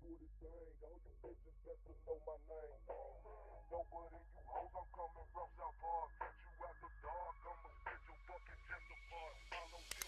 for this thing. All you bitches best to know my name. Yo, buddy, you hoes, I'm coming from South Park. Catch you at the dark, I'ma spit your fucking chest apart. Follow you.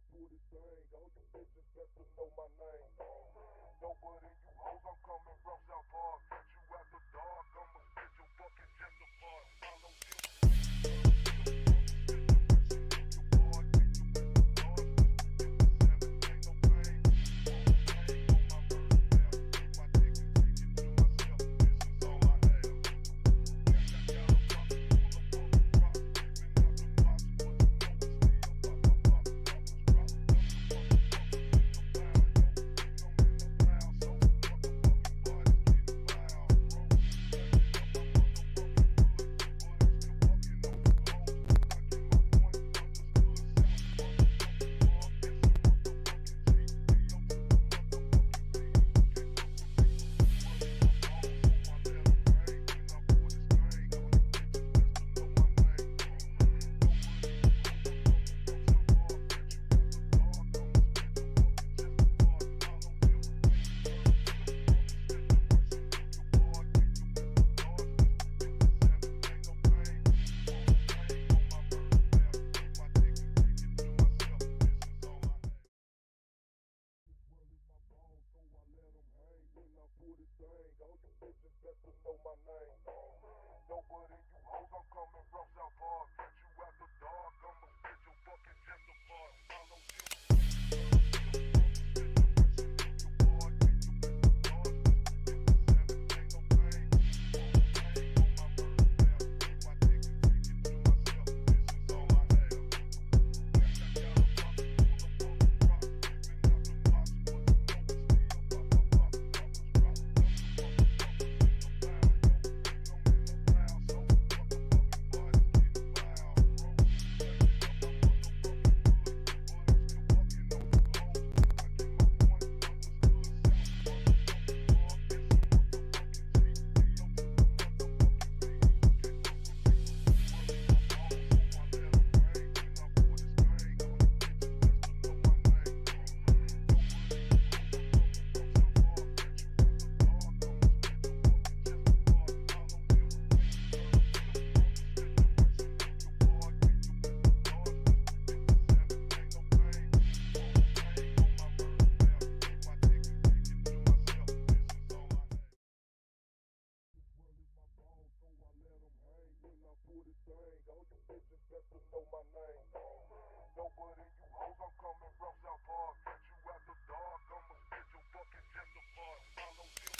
For this thing, all you bitches best to know my name. Yo, buddy, you hoes, I'm coming from South Park. Catch you at the dark, I'ma spit your fucking chest apart. Follow you. For this thing, all you bitches best to know my name. Yo, buddy, you hoes, I'm coming from South Park. Catch you at the dark, I'ma spit your fucking chest apart. Follow you. For this thing, all you bitches best to know my name. Yo, buddy, you hoes, I'm coming from South Park. Catch you at the dark, I'ma spit your fucking chest apart. Follow you.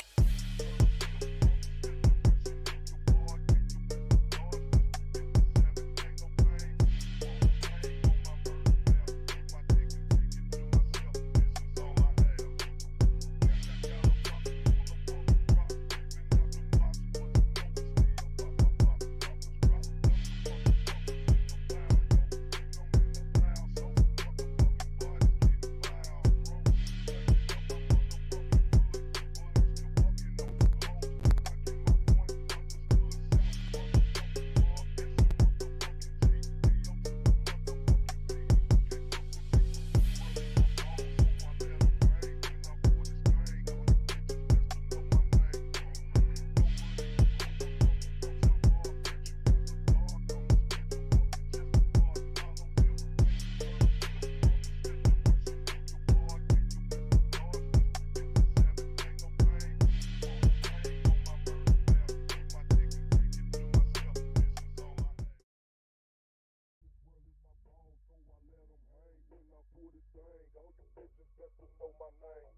put it thing. All you bitches best to know my name.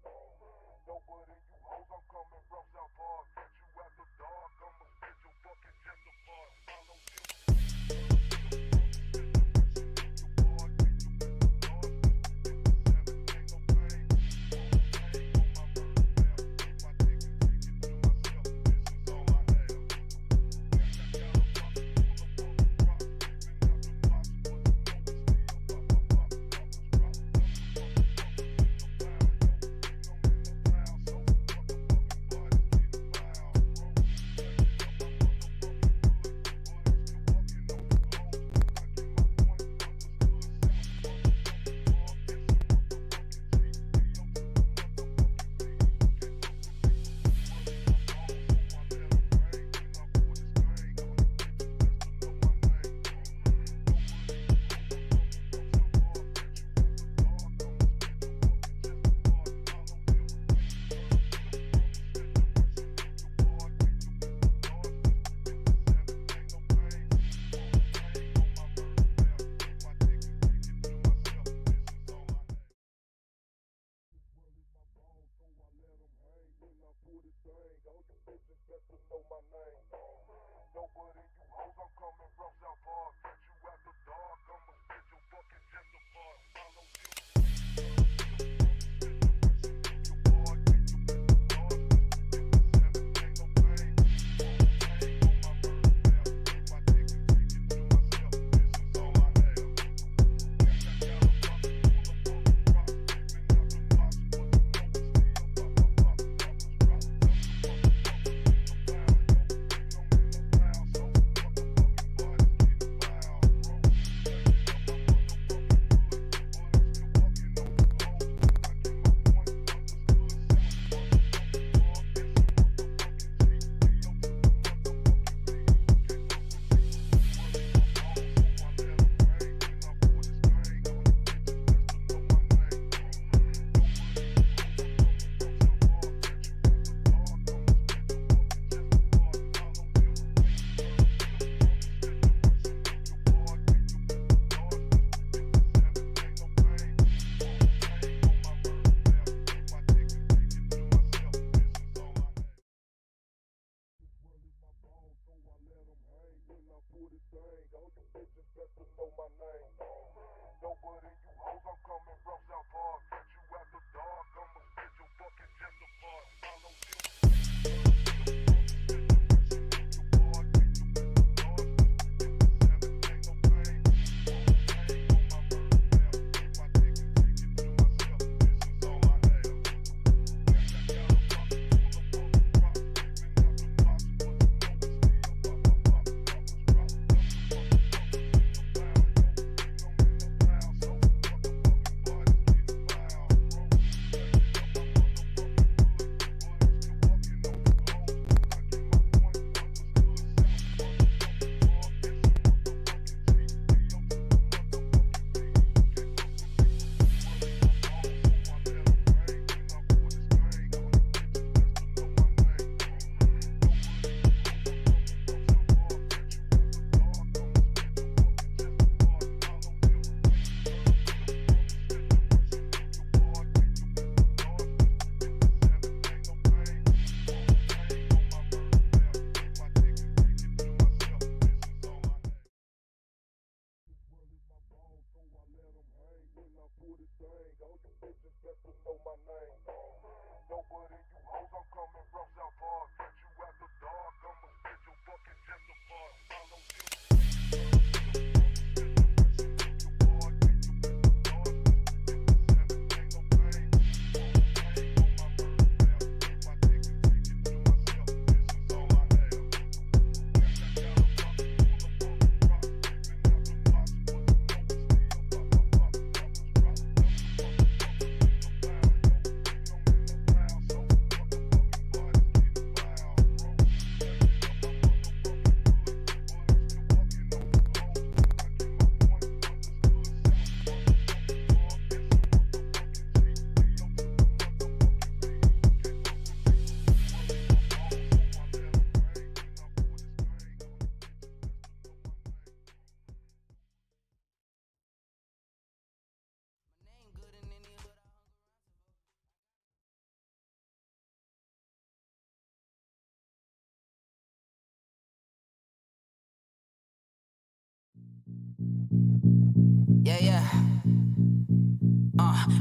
Nobody you hoes, I'm coming from South Park. Catch you after dark, I'ma spit your fucking chest apart. Follow you. Put it thing, all you bitches best to know my name. Nobody you hoes, I'm coming from South Park. Catch you after dark, I'ma spit your fucking chest apart. Follow you. Put it thing, all you bitches best to know my name. Nobody you hoes, I'm coming from South Park. Catch you after dark, I'ma spit your fucking chest apart. Follow you. Put it thing, all you bitches best to know my name. Nobody you hoes, I'm coming from South Park. Catch you after dark, I'ma spit your fucking chest apart. Follow you. Yeah.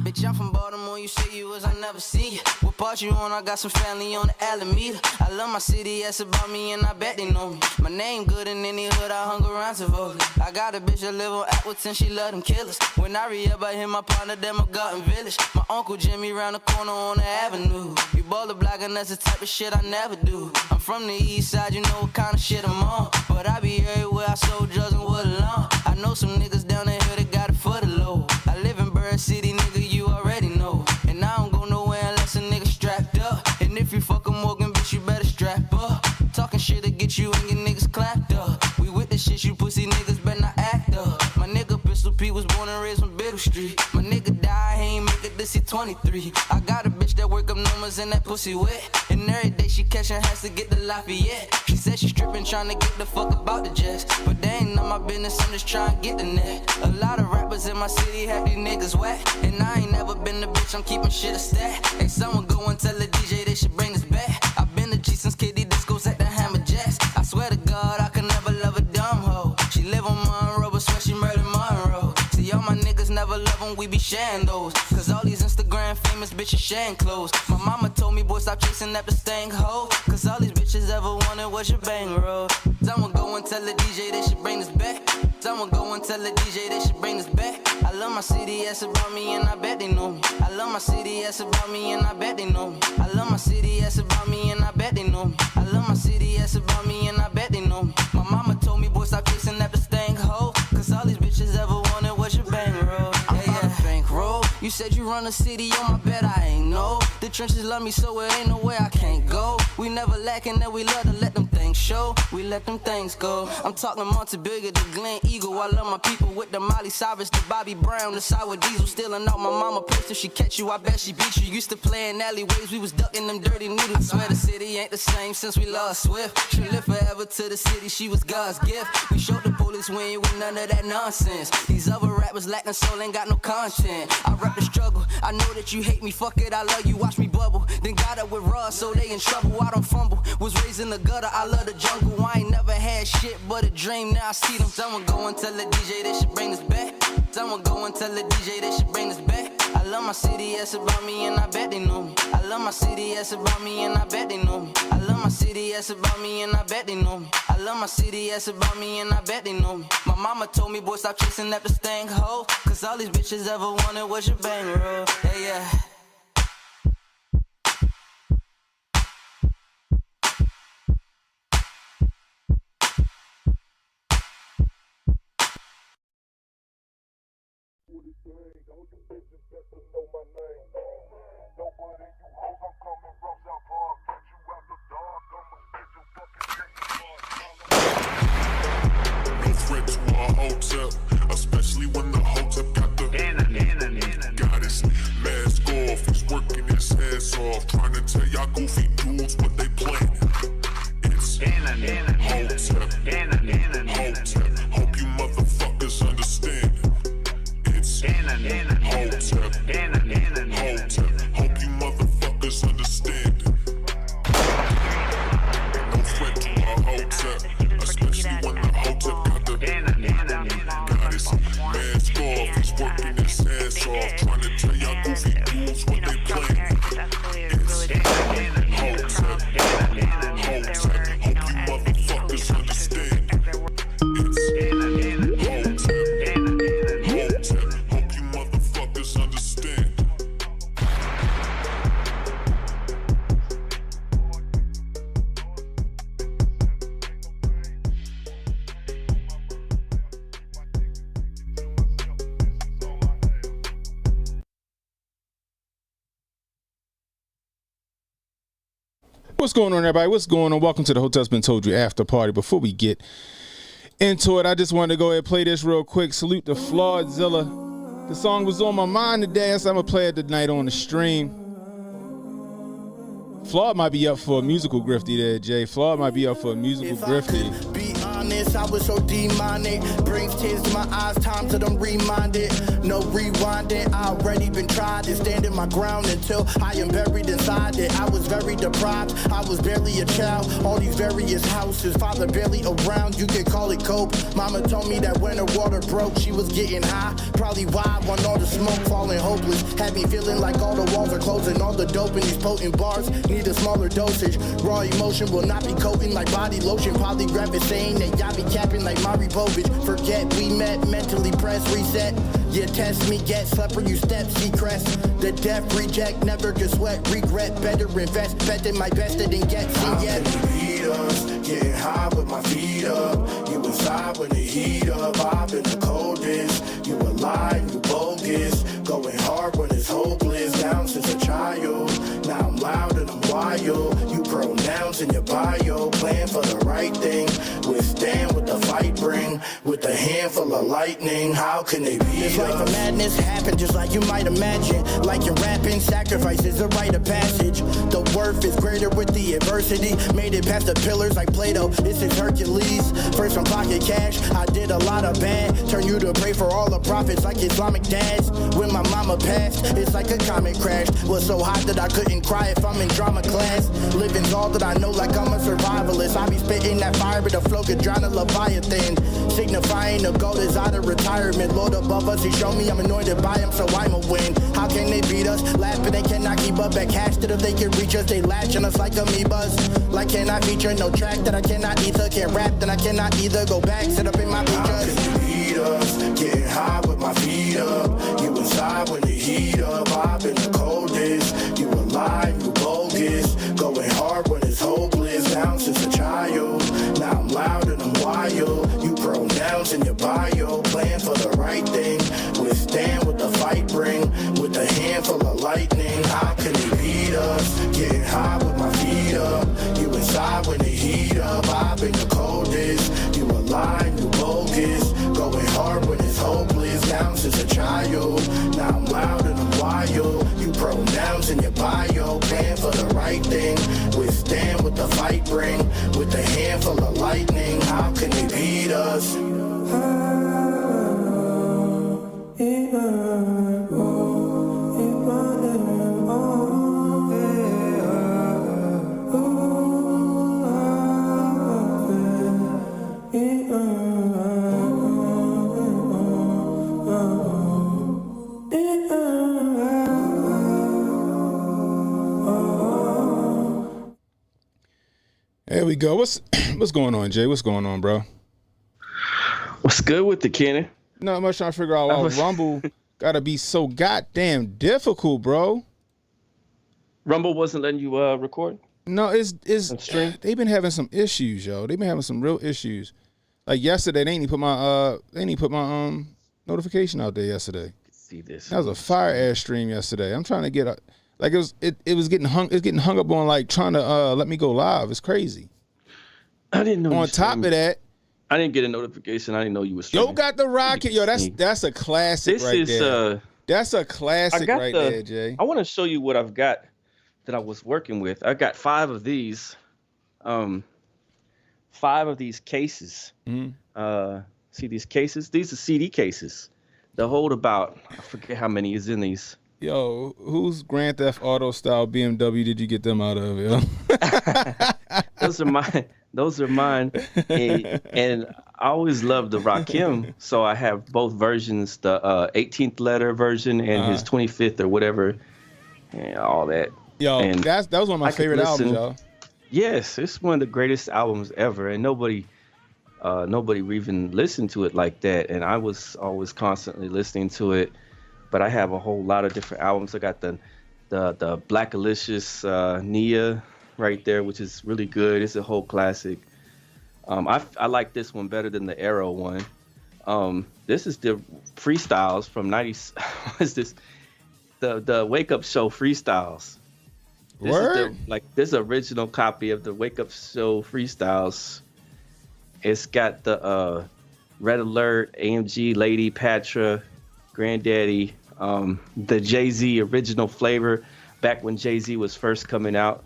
Bitch, I'm from Baltimore, you say you was, I never see you. What part you on? I got some family on the Alameda. I love my city, that's about me, and I bet they know me. My name good in any hood, I hung around Tivoli. I got a bitch that live on Appleton, she love them killers. When I re-up, I hit my partner, them a Garden Village. My uncle Jimmy round the corner on the avenue. You baller block, and that's the type of shit I never do. I'm from the east side, you know what kind of shit I'm on. But I be everywhere, I sold drugs and wood alone. I know some niggas down the hill that got it for the low. I live in Bird City, nigga, you already know. And I don't go nowhere unless a nigga strapped up. And if you fuck a Morgan, bitch, you better strap up. Talking shit to get you and your niggas clapped up. We with the shit, you pussy niggas better not act up. My nigga Pistol P was born and raised on Biddle Street. My nigga died, he ain't make it this year 23. I got a bitch that work up numbers and that pussy wet. And every day she catchin' has to get the Lafayette. She said she strippin' tryna get the fuck about the jets. But they ain't none my business, I'm just tryna get the net. A lot of rappers in my city have these niggas wet. And I ain't never been the bitch, I'm keeping shit a stat. Hey, someone go and tell the DJ they should bring this back. I've been the G since KD Discos at the Hammer Jacks. I swear to God, I can never love a dumb hoe. She live on Monroe, but swear she murdered Monroe. See, all my niggas never love them, we be sharing those. Cause all these Instagram famous bitches sharing clothes. My mama told me, boy, stop chasing that stank hoe. Cause all these bitches ever wanted was your bankroll. Someone go and tell the DJ they should bring this back. Someone go and tell the DJ they should bring this back. I love my city, that's about me, and I bet they know me. I love my city, that's about me, and I bet they know me. I love my city, that's about me, and I bet they know me. I love my city, that's about me, and I bet they know me. My mama told me, boy, stop chasing that stank hoe. Cause all these bitches ever wanted was your bankroll. Yeah. Bankroll. You said you run a city, on my bet I ain't know. The trenches love me, so it ain't nowhere I can't go. We never lacking that we love to let them things show. We let them things go. I'm talking Montebello to Glen Eagle. I love my people with the Miley Cyrus, the Bobby Brown, the Sour Diesel. Stealing out my mama purse. If she catch you, I bet she beat you. Used to play in alleyways, we was ducking them dirty needles. I swear the city ain't the same since we lost Swift. She lived forever to the city, she was God's gift. We showed the police we ain't with none of that nonsense. These other rappers lacking soul, ain't got no content. I rap the struggle, I know that you hate me, fuck it, I love you, watch me bubble. Then got up with Ross, so they in trouble, I don't fumble. Was raised in the gutter, I love the jungle. I ain't never had shit but a dream, now I see them. Someone go and tell the DJ they should bring this back. Someone go and tell the DJ they should bring this back. I love my city, that's about me, and I bet they know me. I love my city, that's about me, and I bet they know me. I love my city, that's about me, and I bet they know me. I love my city, that's about me, and I bet they know me. My mama told me, boy, stop chasing that stank hoe. Cause all these bitches ever wanted was your bankroll. Yeah. All you bitches better know my name. Nobody you hoes, I'm coming from South Park. Catch you after dark, I'ma spit your fucking dick apart. No threat to our Hotep, especially when the Hotep got the goddess mask off. He's working his ass off, trying to tell y'all goofy dudes what they planning. It's Hotep. Hope you motherfuckers understand. It's Hotep. Hope you motherfuckers understand. No threat to our Hotep, especially when the Hotep got the goddess mask off. He's working his ass off, trying to tell y'all goofy dudes what they planning. It's Hotep. Hope you motherfuckers understand. It's Hotep. Hope you motherfuckers understand. What's going on, everybody? What's going on? Welcome to the Hotep's Been Told You After Party. Before we get into it, I just wanted to go ahead and play this real quick. Salute to Flawedzilla. The song was on my mind today, so I'm going to play it tonight on the stream. Flawed might be up for a musical grifty there, Jay. Flawed might be up for a musical grifty. honest, I was so demonic. Brings tears to my eyes, time to them reminded. No rewinding, I already been tried and standing my ground until I am buried inside it. I was very deprived, I was barely a child. All these various houses, father barely around. You could call it cope. Mama told me that when her water broke, she was getting high. Probably why, when all the smoke falling hopeless. Had me feeling like all the walls are closing. All the dope in these potent bars need a smaller dosage. Raw emotion will not be coating like body lotion. Polygraph saying that y'all be capping like Mari Povich. Forget we met, mentally press, reset. You test me, get slept where you step, see crest. The death reject, never could sweat, regret. Better invest, bet in my best, didn't get seen yet. Beat us, getting high with my feet up. You inside when the heat up, I've been the coldest. You a lie, you bogus. Going hard when it's hopeless, down since a child. Now I'm loud and I'm wild. You pronouns in your bio, plan for the right thing. Withstand what the fight bring, with a handful of lightning. How can they be this life of madness happen just like you might imagine. Like you're rapping, sacrifice is a rite of passage. The worth is greater with the adversity. Made it past the pillars like Plato, this is Hercules. First from pocket cash, I did a lot of bad. Turn you to pray for all the prophets like Islamic dads. When my mama passed, it's like a comet crash. Was so hot that I couldn't cry if I'm in drama class. Living's all that I know like I'm a survivalist. I be spitting that fire but the flow could drown a Leviathan. Signifying the goal is out of retirement. Lord above us, he showed me I'm anointed by him, so I'm a win. How can they beat us? Laughing, they cannot keep up. Back cash that if they can reach us, they latch on us like amoebas. Like can I feature no track that I cannot either. Can't rap, then I cannot either. Go back, sit up in my features. How can you beat us? Getting high with my feet up. You inside when the heat up. I've been the coldest. You a lie, you bogus. Going hard when it's hopeless. Down since a child. Now I'm loud and I'm wild. You pronouns in your bio. Plan for the right thing. Withstand what the fight bring. With a handful of lightning. How can they beat us? Getting high with my feet up. You inside when the heat up. I've been the coldest. You a lie, you bogus. Going hard when it's hopeless. Down since a child. Now I'm loud and I'm wild. You pronouns in your bio. Plan for the right thing. Withstand what the fight bring. With a handful of lightning. How can they beat us? There we go. What's going on, Jay? What's going on, bro? What's good with the Kenny? Not much trying to figure out why Rumble gotta be so goddamn difficult, bro. Rumble wasn't letting you record? No, it's they've been having some issues, yo. They've been having some real issues. Like yesterday, they ain't put my notification out there yesterday. See this. That was a fire ass stream yesterday. I'm trying to get it was getting hung up on like trying to let me go live. It's crazy. I didn't know. On top of that, I didn't get a notification. I didn't know you was streaming. Yo got the rocket. Yo, that's a classic there. That's a classic there, Jay. I want to show you what I've got that I was working with. I got 5 of these. 5 of these cases. Mm-hmm. See these cases? These are CD cases. They hold about, I forget how many is in these. Yo, whose Grand Theft Auto style BMW did you get them out of, yo? Those are mine. And I always loved the Rakim, so I have both versions, the 18th letter version and his 25th or whatever, and all that. Yo, and that was one of my favorite albums, yo. Yes, it's one of the greatest albums ever, and nobody even listened to it like that, and I was always constantly listening to it. But I have a whole lot of different albums. I got the Black Alicious Nia right there, which is really good. It's a whole classic. I like this one better than the Arrow one. This is the freestyles from 90s. What is this? The Wake Up Show freestyles. This is the original copy of the Wake Up Show freestyles. It's got the Red Alert, AMG, Lady, Patra, Granddaddy, the Jay-Z original flavor back when Jay-Z was first coming out.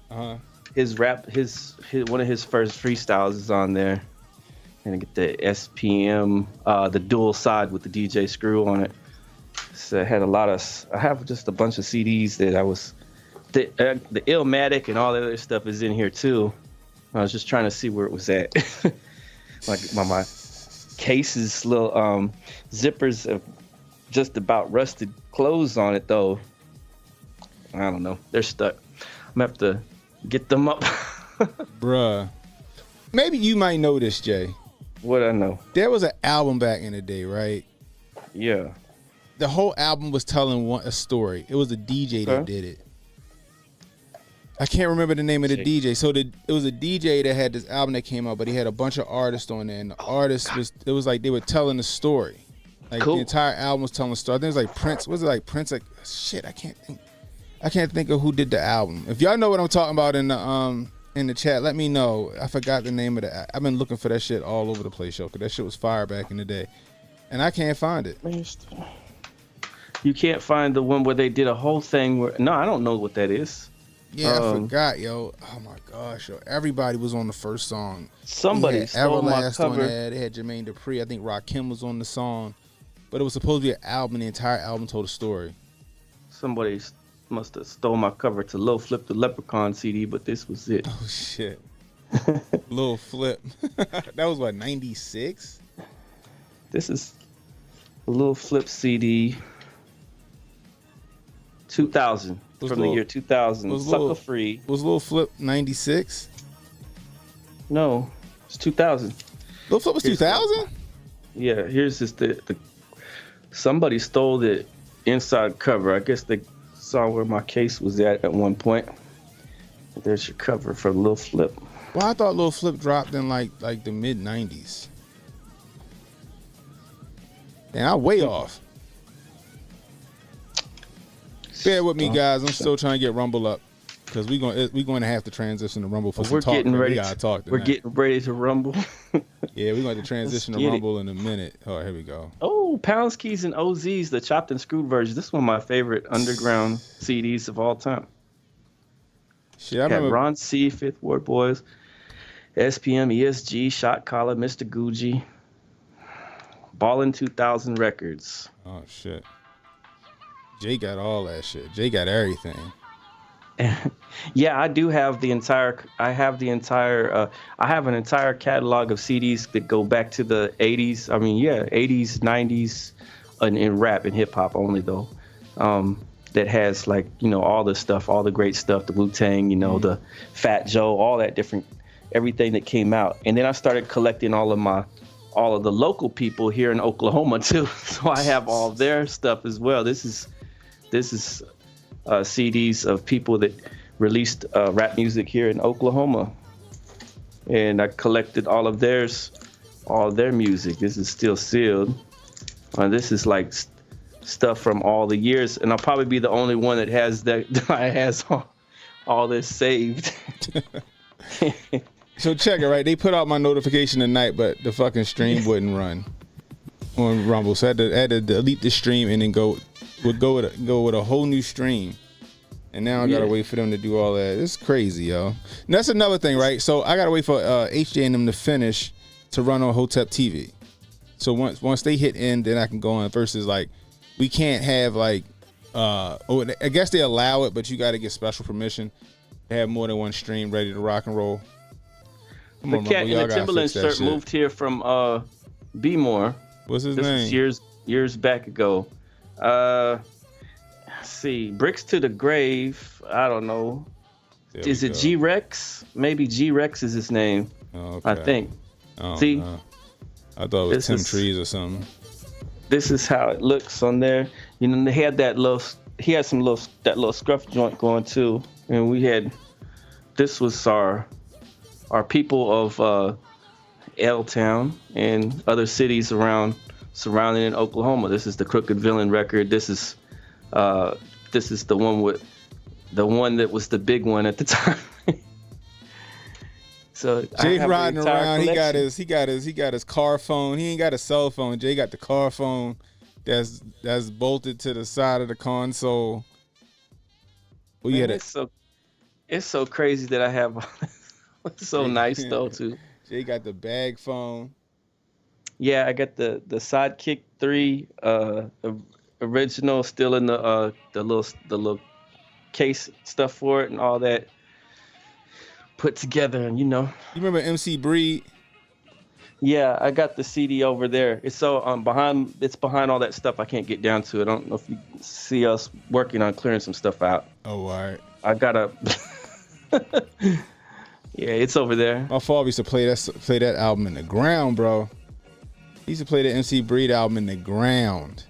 His rap, his one of his first freestyles is on there. and I get the SPM, the dual side with the DJ screw on it. So I have just a bunch of CDs that the Illmatic and all the other stuff is in here too. I was just trying to see where it was at. Like my case's little zippers have just about rusted closed on it though. I don't know. They're stuck. I'm gonna have to get them up. Bruh. Maybe you might know this, Jay. What I know? There was an album back in the day, right? Yeah. The whole album was telling a story. It was a DJ that did it. I can't remember the name of the DJ. So it was a DJ that had this album that came out, but he had a bunch of artists on there, and the artists it was like they were telling a story. Like the entire album was telling a story. I think it was like Prince. Was it like Prince? Like shit, I can't think of who did the album. If y'all know what I'm talking about in the chat, let me know. I forgot the name of the. I've been looking for that shit all over the place, yo, because that shit was fire back in the day, and I can't find it. You can't find the one where they did a whole thing where. No, I don't know what that is. Yeah, I forgot, yo. Oh my gosh, yo. Everybody was on the first song. Somebody stole my cover. On there. They had Jermaine Dupri. I think Rakim was on the song, but it was supposed to be an album. The entire album told a story. Somebody must have stole my cover to Lil Flip the Leprechaun CD, but this was it. Oh shit, Lil Flip. That was what, 96? This is a Lil Flip CD. 2000. From the year 2000. Sucker Free. Was Lil Flip 96? No, it's 2000. Lil Flip was 2000? Yeah, here's just the somebody stole the inside cover. I guess they saw where my case was at one point. There's your cover for Lil Flip. Well, I thought Lil Flip dropped in like the mid 90s. And I'm way off. Bear with me, guys. I'm still trying to get Rumble up because we're going to have to transition to Rumble for some talk. We're getting ready to Rumble. Yeah, we're going to transition to Rumble in a minute. Oh, here we go. Oh, Pounds, Keys, and OZs, the chopped and screwed version. This is one of my favorite underground CDs of all time. Shit, I remember Ron C, Fifth Ward Boys, SPM, ESG, Shot Caller, Mr. Gucci, Ballin' 2000 Records. Oh shit. Jay got all that shit. Jay got everything. Yeah, I do have the entire. I have an entire catalog of CDs that go back to the 80s. I mean, yeah, 80s, 90s, in rap and hip hop only though. That has like, you know, all the stuff, all the great stuff, the Wu-Tang, you know, the Fat Joe, all that different, everything that came out. And then I started collecting all of the local people here in Oklahoma too. So I have all their stuff as well. This is CDs of people that released rap music here in Oklahoma, and I collected all their music. This is still sealed. This is like stuff from all the years, and I'll probably be the only one that has all this saved. So check it, right? They put out my notification tonight, but the fucking stream wouldn't run on Rumble, so I had to delete the stream and then go with a whole new stream. And now I gotta wait for them to do all that. It's crazy, yo. And that's another thing, right? So I gotta wait for HJ and them to finish to run on Hotep TV. So once they hit end, then I can go on. Versus like, we can't have like, I guess they allow it, but you got to get special permission to have more than one stream ready to rock and roll. The cat in the Timberland shirt moved here from B-More. What's his name? This was years back ago. Let's see, Bricks to the Grave. I don't know. Is it G-Rex? Maybe G-Rex is his name. Oh, okay. I think. See, I thought it was Tim Trees or something. This is how it looks on there. You know, they had that little. He had that little scruff joint going too, and we had. This was our people of L-Town and other cities surrounding in Oklahoma. This is the Crooked Villain record. This is the one that was the big one at the time. So Jay riding around, he got his car phone. He ain't got a cell phone. Jay got the car phone that's bolted to the side of the console. Well, man, it's so crazy that I have. It's so nice though too. Jay got the bag phone. Yeah, I got the Sidekick 3 original still in the little case stuff for it and all that put together, and You remember MC Breed? Yeah, I got the CD over there. It's so behind all that stuff. I can't get down to it. I don't know if you see us working on clearing some stuff out. Oh, all right. I gotta. Yeah, it's over there. My father used to play that album in the ground, bro. He used to play the MC Breed album in the ground.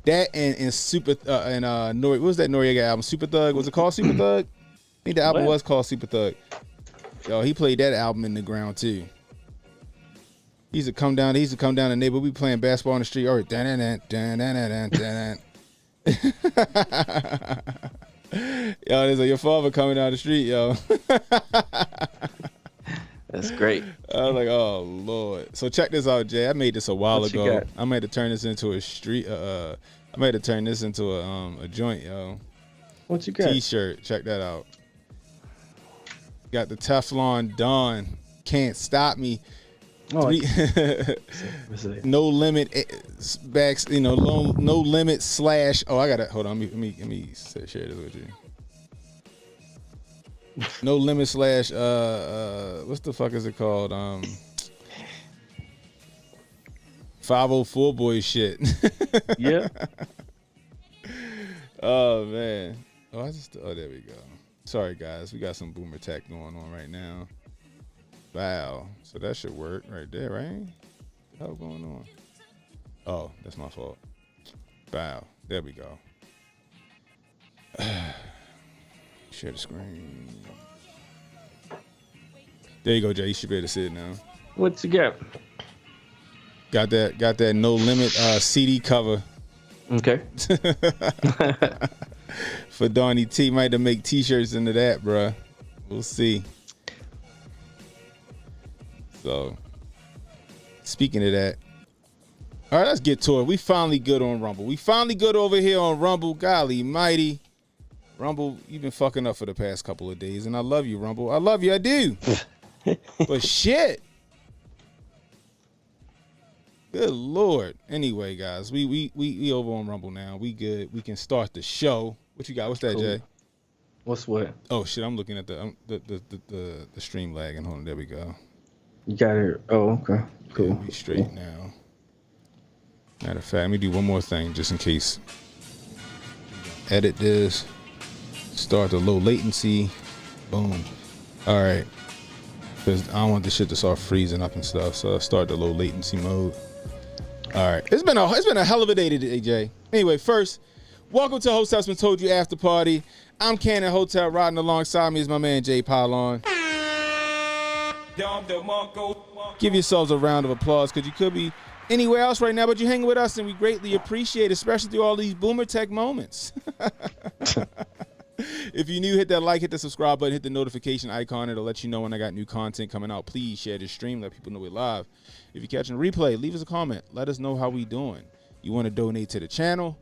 That and Super what was that Noriega album? Super Thug. Was it called Super Thug? I think the album was called Super Thug. Yo, he played that album in the ground too. He used to come down the neighborhood. We playing basketball on the street. Or yo, there's like your father coming down the street, yo. That's great. I was like, oh Lord. So check this out, Jay. I made this a while ago. I made to turn this into a street. I made to turn this into a joint, yo. What you got? T-shirt. Check that out. Got the Teflon Dawn. Can't stop me. Oh, no limit backs. No limit slash. Oh, I gotta hold on. Let me share this with you. No limit slash. What's the fuck is it called? 504 boy shit. Yeah. Oh man. Oh, there we go. Sorry guys, we got some boomer tech going on right now. Wow. So that should work right there, right? What the hell going on? Oh, that's my fault. Wow. There we go. Share the screen. There you go, Jay. You should be able to see it now. What you got? Got that No Limit CD cover. Okay. For Donnie T. Might have to make t-shirts into that, bruh. We'll see. So, speaking of that, all right, let's get to it. We finally good on Rumble. We finally good over here on Rumble. Golly mighty. Rumble, you've been fucking up for the past couple of days, and I love you, Rumble. I love you, I do. But shit. Good Lord. Anyway, guys, we over on Rumble now. We good. We can start the show. What you got? What's that, cool. Jay? What's what? Oh shit, I'm looking at the stream lagging. Hold on, there we go. You got it. Oh, okay. Cool. Yeah, we straight now. Matter of fact, let me do one more thing just in case. Edit this. Start the low latency. Boom. All right. Because I don't want this shit to start freezing up and stuff. So I'll start the low latency mode. All right. It's been a hell of a day today, Jay. Anyway, first, welcome to Hotep's Been Told You After Party. I'm Cannon Hotep. Riding alongside me is my man Jay Pylon. Give yourselves a round of applause because you could be anywhere else right now, but you're hanging with us and we greatly appreciate it, especially through all these boomer tech moments. If you're new, hit that like, hit the subscribe button, hit the notification icon. It'll let you know when I got new content coming out. Please share this stream. Let people know we're live. If you're catching a replay, leave us a comment. Let us know how we doing. You want to donate to the channel?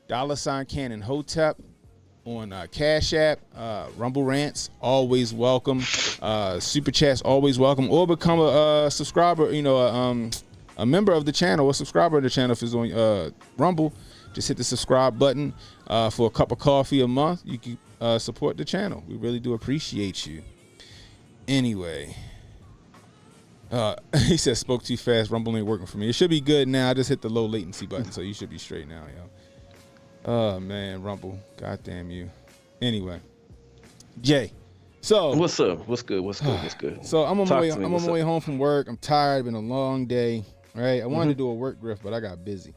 $ Cannon Hotep on Cash App. Rumble Rants, always welcome. Super Chats, always welcome. Or become a subscriber, a member of the channel, a subscriber of the channel if it's on Rumble. Just hit the subscribe button for a cup of coffee a month. You can support the channel. We really do appreciate you. Anyway, he said spoke too fast. Rumble ain't working for me. It should be good now. I just hit the low latency button, so you should be straight now, yo. Oh man, Rumble, goddamn you. Anyway, Jay. So what's up? What's good? What's good? What's good? So I'm on my way. I'm on my way home from work. I'm tired. It's been a long day. Right. I wanted to do a work grift, but I got busy.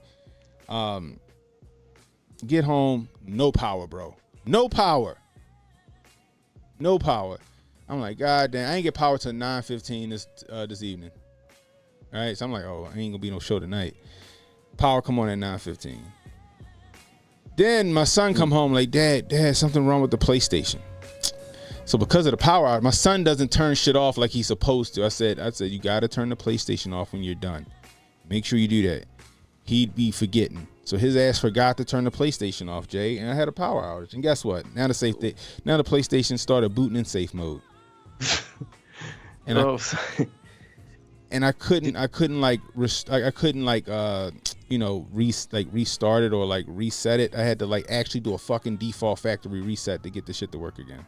Get home, no power, bro. No power. No power. I'm like, God damn, I ain't get power till 9:15 this evening. All right, so I'm like, oh, I ain't gonna be no show tonight. Power come on at 9:15. Then my son come home like, Dad, something wrong with the PlayStation. So because of the power out, my son doesn't turn shit off like he's supposed to. I said, you gotta turn the PlayStation off when you're done. Make sure you do that. He'd be forgetting. So his ass forgot to turn the PlayStation off, Jay, and I had a power outage. And guess what? Now the PlayStation started booting in safe mode. And and I couldn't like restart it or like reset it. I had to like actually do a fucking default factory reset to get the shit to work again.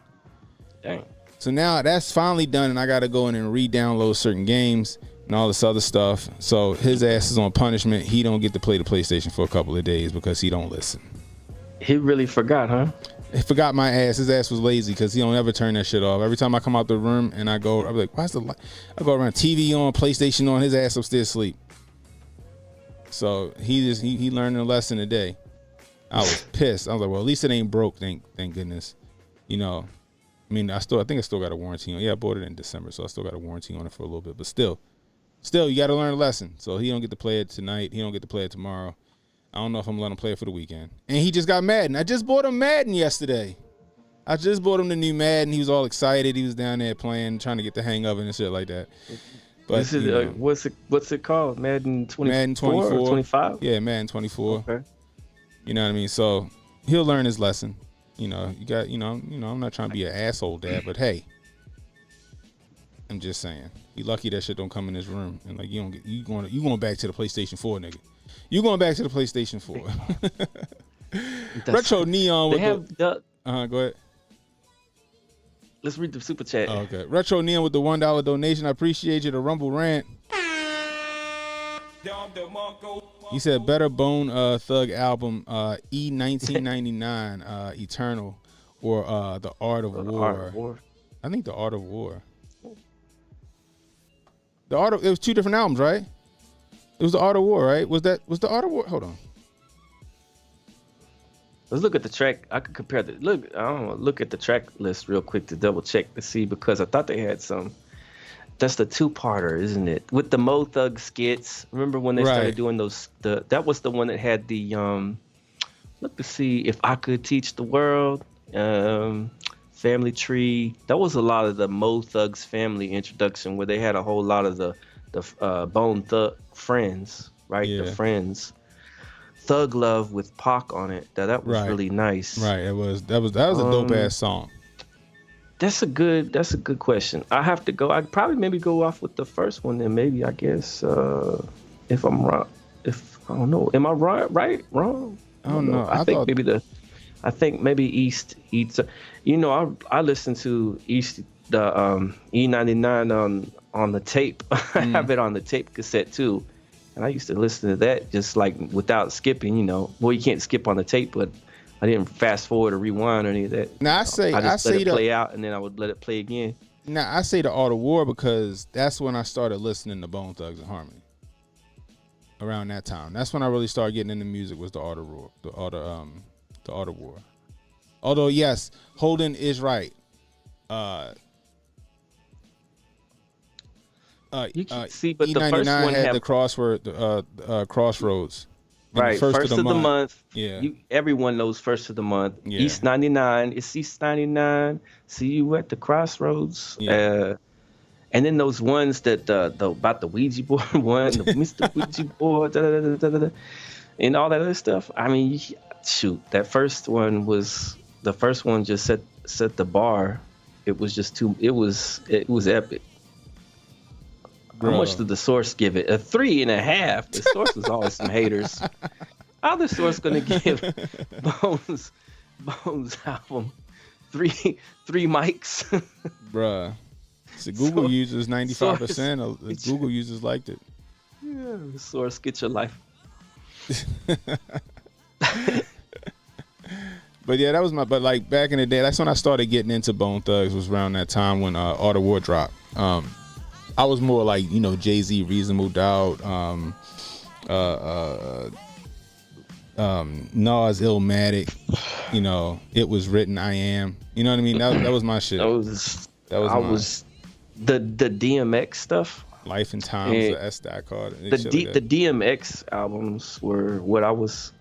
Dang. So now that's finally done, and I got to go in and re-download certain games and all this other stuff. So his ass is on punishment. He don't get to play the PlayStation for a couple of days because he don't listen. He really forgot, huh? He forgot my ass. His ass was lazy because he don't ever turn that shit off. Every time I come out the room and I go, I'm like, why's the light? I go around, TV on, PlayStation on, his ass upstairs asleep. So he learned a lesson today. I was pissed. I was like, well, at least it ain't broke. Thank goodness. You know, I mean, I think I still got a warranty on. Yeah, I bought it in December, so I still got a warranty on it for a little bit. But still, you got to learn a lesson. So he don't get to play it tonight. He don't get to play it tomorrow. I don't know if I'm letting him play it for the weekend. And he just got Madden. I just bought him Madden yesterday. I just bought him the new Madden. He was all excited. He was down there playing, trying to get the hang of it and shit like that. But this is, what's it called? Madden 24? Madden 24 or 25? Yeah, Madden 24. Okay. You know what I mean? So he'll learn his lesson. You know, you got, I'm not trying to be an asshole dad, but hey, I'm just saying, you lucky that shit don't come in his room and like you going back to the PlayStation 4, nigga. You going back to the PlayStation 4. Retro Neon with go ahead. Let's read the super chat. Oh, okay. Retro Neon with the $1 donation. I appreciate you. The Rumble rant. He said better Bone Thug album E 1999 Eternal or The Art of War. I think The Art of War. It was two different albums, right? It was The Art of War, right? Was The Art of War? Hold on. Let's look at the track. I could compare look at the track list real quick to double check to see, because I thought they had some. That's the two-parter, isn't it? With the Mo Thug skits. Remember when they started doing those? That was the one that had the look to see if I could teach the world. Family Tree. That was a lot of the Mo Thugs family introduction, where they had a whole lot of the Bone Thug friends, right? Yeah. The friends. Thug Love with Pac on it. That was really nice. Right. That was a dope ass song. That's a good question. I have to go. I'd probably maybe go off with the first one, and maybe I guess if I'm wrong. If I don't know, am I right? Wrong? I don't know. I think maybe East. You know, I listen to East the E99 on the tape. I have it on the tape cassette too, and I used to listen to that just like without skipping. You know, well, you can't skip on the tape, but I didn't fast forward or rewind or any of that. Now I just let it play out, and then I would let it play again. Now I say The Art of War because that's when I started listening to Bone Thugs and Harmony. Around that time, that's when I really started getting into music. Was The Art of War, The Art of War. Although yes, Holden is right. You can see, but E99 the first one had the Crossroads. Right, first of the month. Yeah, everyone knows first of the month. Yeah. East 99. It's East 99. See you at the crossroads. Yeah. And then those ones that about the Ouija board one, the Mr. Ouija board, and all that other stuff. I mean, shoot, the first one just set the bar. It was just it was epic. How much did the Source give it? 3.5. The Source was always some haters. How the Source gonna give Bones album three mics? Bruh. So Google users 95% of the Google users liked it. Yeah, the Source, get your life. But yeah, that was but like back in the day, that's when I started getting into Bone Thugs. Was around that time when Art of War dropped. I was more like, Jay-Z, Reasonable Doubt, Nas, Illmatic, It Was Written, I Am. You know what I mean? That was my shit. That was the DMX stuff. Life and Times, the S-Dot card. The DMX albums were what I was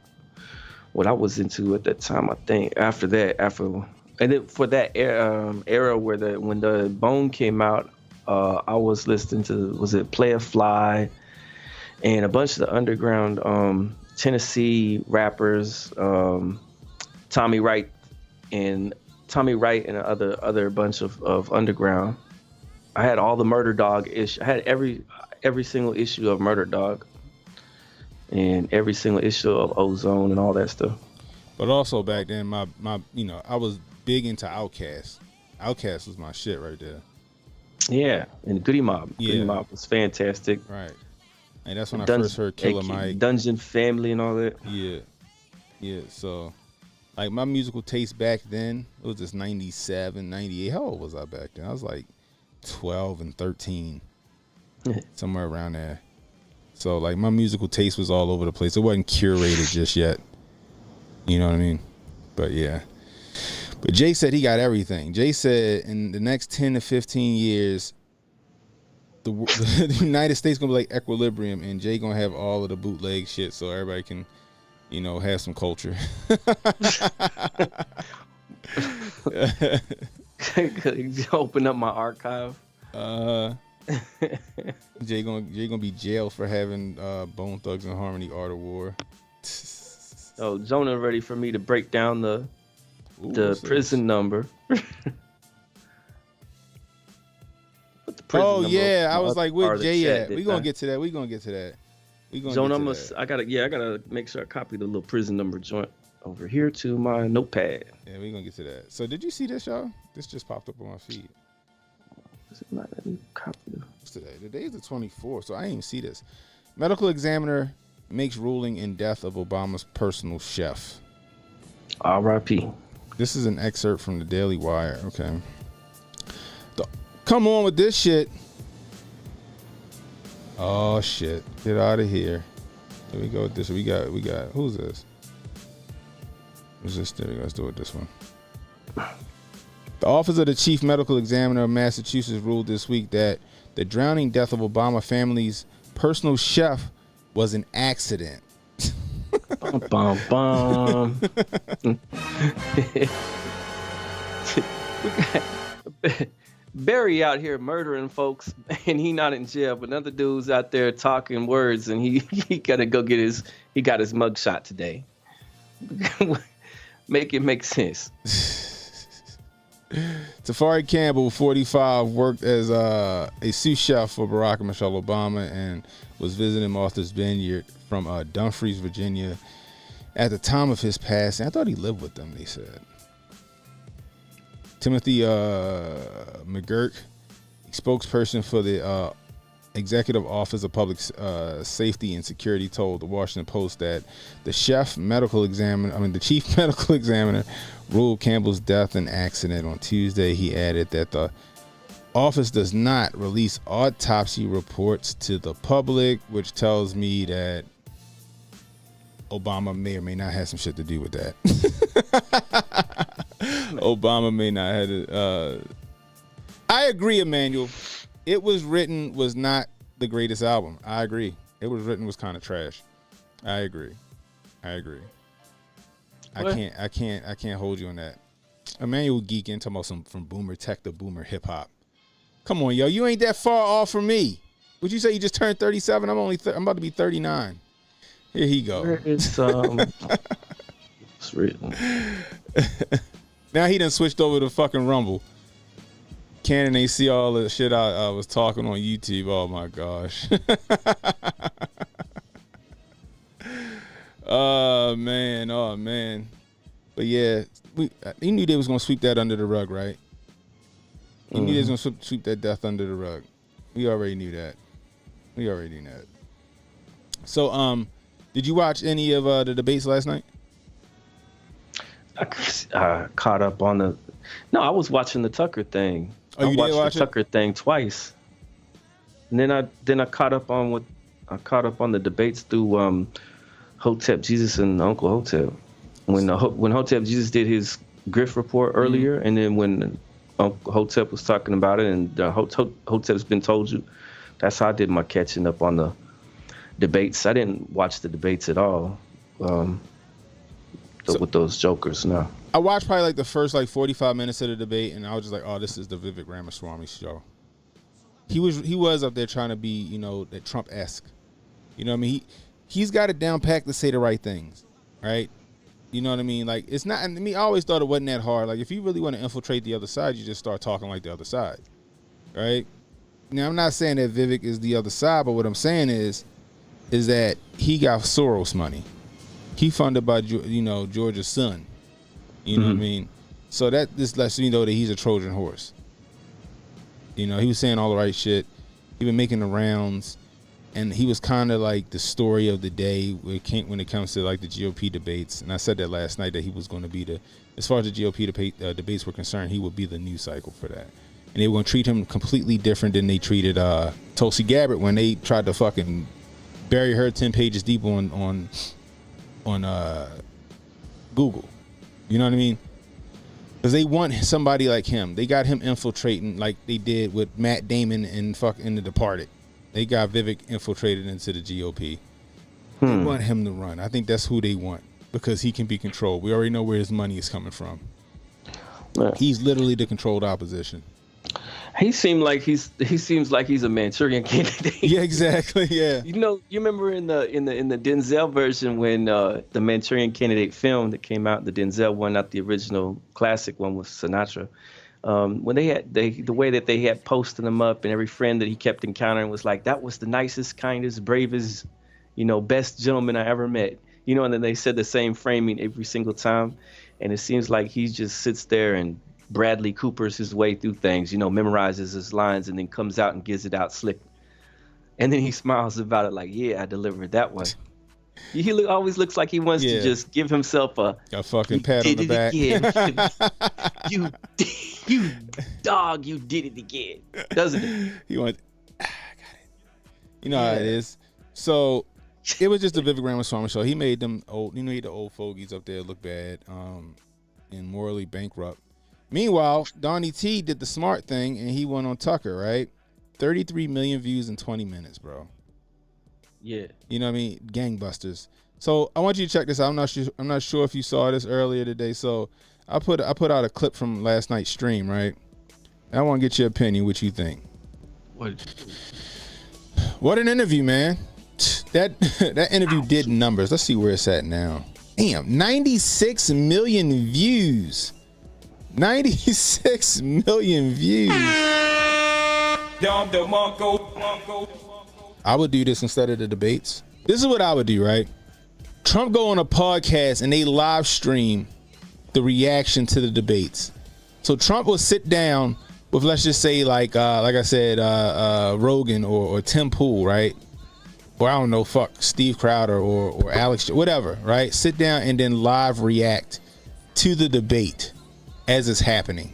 into at that time. I think after and then for that era where when the Bone came out. I was listening to, Playa Fly and a bunch of the underground Tennessee rappers, Tommy Wright and other bunch of underground. I had all the Murder Dog ish. I had every single issue of Murder Dog and every single issue of Ozone and all that stuff. But also back then, my I was big into Outkast. Outkast was my shit right there. Yeah, and Goody Mob. Yeah. Goody Mob was fantastic. Right. And that's when I first heard Killer Mike. Dungeon Family and all that. Yeah. Yeah, so like my musical taste back then, it was just 97, 98. How old was I back then? I was like 12 and 13. Somewhere around there. So like my musical taste was all over the place. It wasn't curated just yet. You know what I mean? But yeah. But Jay said he got everything. Jay said in the next 10 to 15 years, the United States gonna be like Equilibrium, and Jay gonna have all of the bootleg shit, so everybody can, have some culture. Open up my archive. Jay gonna be jailed for having Bone Thugs and Harmony Art of War. Oh, Jonah ready for me to break down the prison number. Oh yeah, I was like, where Jay at? We gonna get to that. We gonna get to that. Jonah, I gotta make sure I copy the little prison number joint over here to my notepad. Yeah, we gonna get to that. So did you see this, y'all? This just popped up on my feed. What's today? Today is the 24th, so I didn't even see this. Medical examiner makes ruling in death of Obama's personal chef. R.I.P. This is an excerpt from the Daily Wire. Okay. Come on with this shit. Oh shit. Get out of here. Here we go with this. We got who's this? Who's this? There we go. Let's do it this one. The Office of the Chief Medical Examiner of Massachusetts ruled this week that the drowning death of Obama family's personal chef was an accident. Bum, bum, bum. Barry out here murdering folks, and he not in jail, but another dude's out there talking words, and he gotta go get he got his mugshot today. Make it make sense. Tafari Campbell, 45, worked as a sous chef for Barack and Michelle Obama and was visiting Martha's Vineyard from Dumfries, Virginia at the time of his passing. I thought he lived with them, they said. Timothy McGurk, spokesperson for the Executive Office of Public Safety and Security, told the Washington Post that the chief medical examiner ruled Campbell's death an accident on Tuesday. He added that the office does not release autopsy reports to the public, which tells me that Obama may or may not have some shit to do with that. Obama may not have it. I agree, Emmanuel. It Was Written was not the greatest album. I agree. It Was Written was kind of trash. I agree. What? I can't hold you on that. Emmanuel geeking, talking about some from boomer tech to boomer hip hop. Come on, yo, you ain't that far off from me. Would you say you just turned 37? I'm about to be 39. Here he go. It's written. Now he done switched over to fucking Rumble. Cannon ain't see all the shit I was talking on YouTube. Oh my gosh. Oh man. But yeah, he knew they was gonna sweep that under the rug, right? He knew they was gonna sweep that death under the rug. We already knew that. So, did you watch any of the debates last night? I caught up on the. No, I was watching the Tucker thing. Oh, you did watch the Tucker thing twice, and then I caught up on the debates through Hotep Jesus and Uncle Hotep. When Hotep Jesus did his Griff report earlier, and then when Uncle Hotep was talking about it, and Hotep's been told you, that's how I did my catching up on the debates. I didn't watch the debates at all with those jokers. No. I watched probably like the first 45 minutes of the debate, and I was just like, "Oh, this is the Vivek Ramaswamy show." He was up there trying to be, that Trump-esque. You know what I mean? He's got it down packed to say the right things, right? You know what I mean? Like, it's not. I mean, I always thought it wasn't that hard. Like, if you really want to infiltrate the other side, you just start talking like the other side, right? Now I'm not saying that Vivek is the other side, but what I'm saying is that he got Soros money. He funded by Georgia's son. You know what I mean? So that this lets me know that he's a Trojan horse. He was saying all the right shit. He been making the rounds, and he was kind of like the story of the day when it comes to like the GOP debates. And I said that last night that he was going to be as far as the GOP debates were concerned, he would be the news cycle for that. And they were going to treat him completely different than they treated Tulsi Gabbard when they tried to fucking bury her 10 pages deep on Google. You know what I mean? Because they want somebody like him. They got him infiltrating like they did with Matt Damon in The Departed. They got Vivek infiltrated into the GOP. They want him to run. I think that's who they want because he can be controlled. We already know where his money is coming from. Yeah. He's literally the controlled opposition. He seems like he's a Manchurian candidate. Yeah, exactly. Yeah. You remember in the Denzel version when the Manchurian Candidate film that came out, the Denzel one, not the original classic one with Sinatra. When they had the way that they had posted him up, and every friend that he kept encountering was like, that was the nicest, kindest, bravest, best gentleman I ever met. And then they said the same framing every single time, and it seems like he just sits there and Bradley Cooper's his way through things, memorizes his lines and then comes out and gives it out slick. And then he smiles about it like, yeah, I delivered that one. He always looks like he wants to just give himself a fucking pat on the back. you dog, you did it again, doesn't it? You want, got it. How it is. So it was just a Vivek Ramaswamy show. He made them old, he made the old fogies up there look bad and morally bankrupt. Meanwhile, Donnie T did the smart thing and he went on Tucker, right? 33 million views in 20 minutes, bro. Yeah. You know what I mean? Gangbusters. So I want you to check this out. I'm not sure if you saw this earlier today. So I put out a clip from last night's stream, right? I want to get your opinion, what you think. What an interview, man. That interview did numbers. Let's see where it's at now. Damn, 96 million views. 96 million views. I would do this instead of the debates. This is what I would do, right? Trump go on a podcast and they live stream the reaction to the debates. So Trump will sit down with, let's just say, like I said, Rogan or Tim Pool, right? Or I don't know, Steve Crowder or Alex, whatever, right? Sit down and then live react to the debate as it's happening.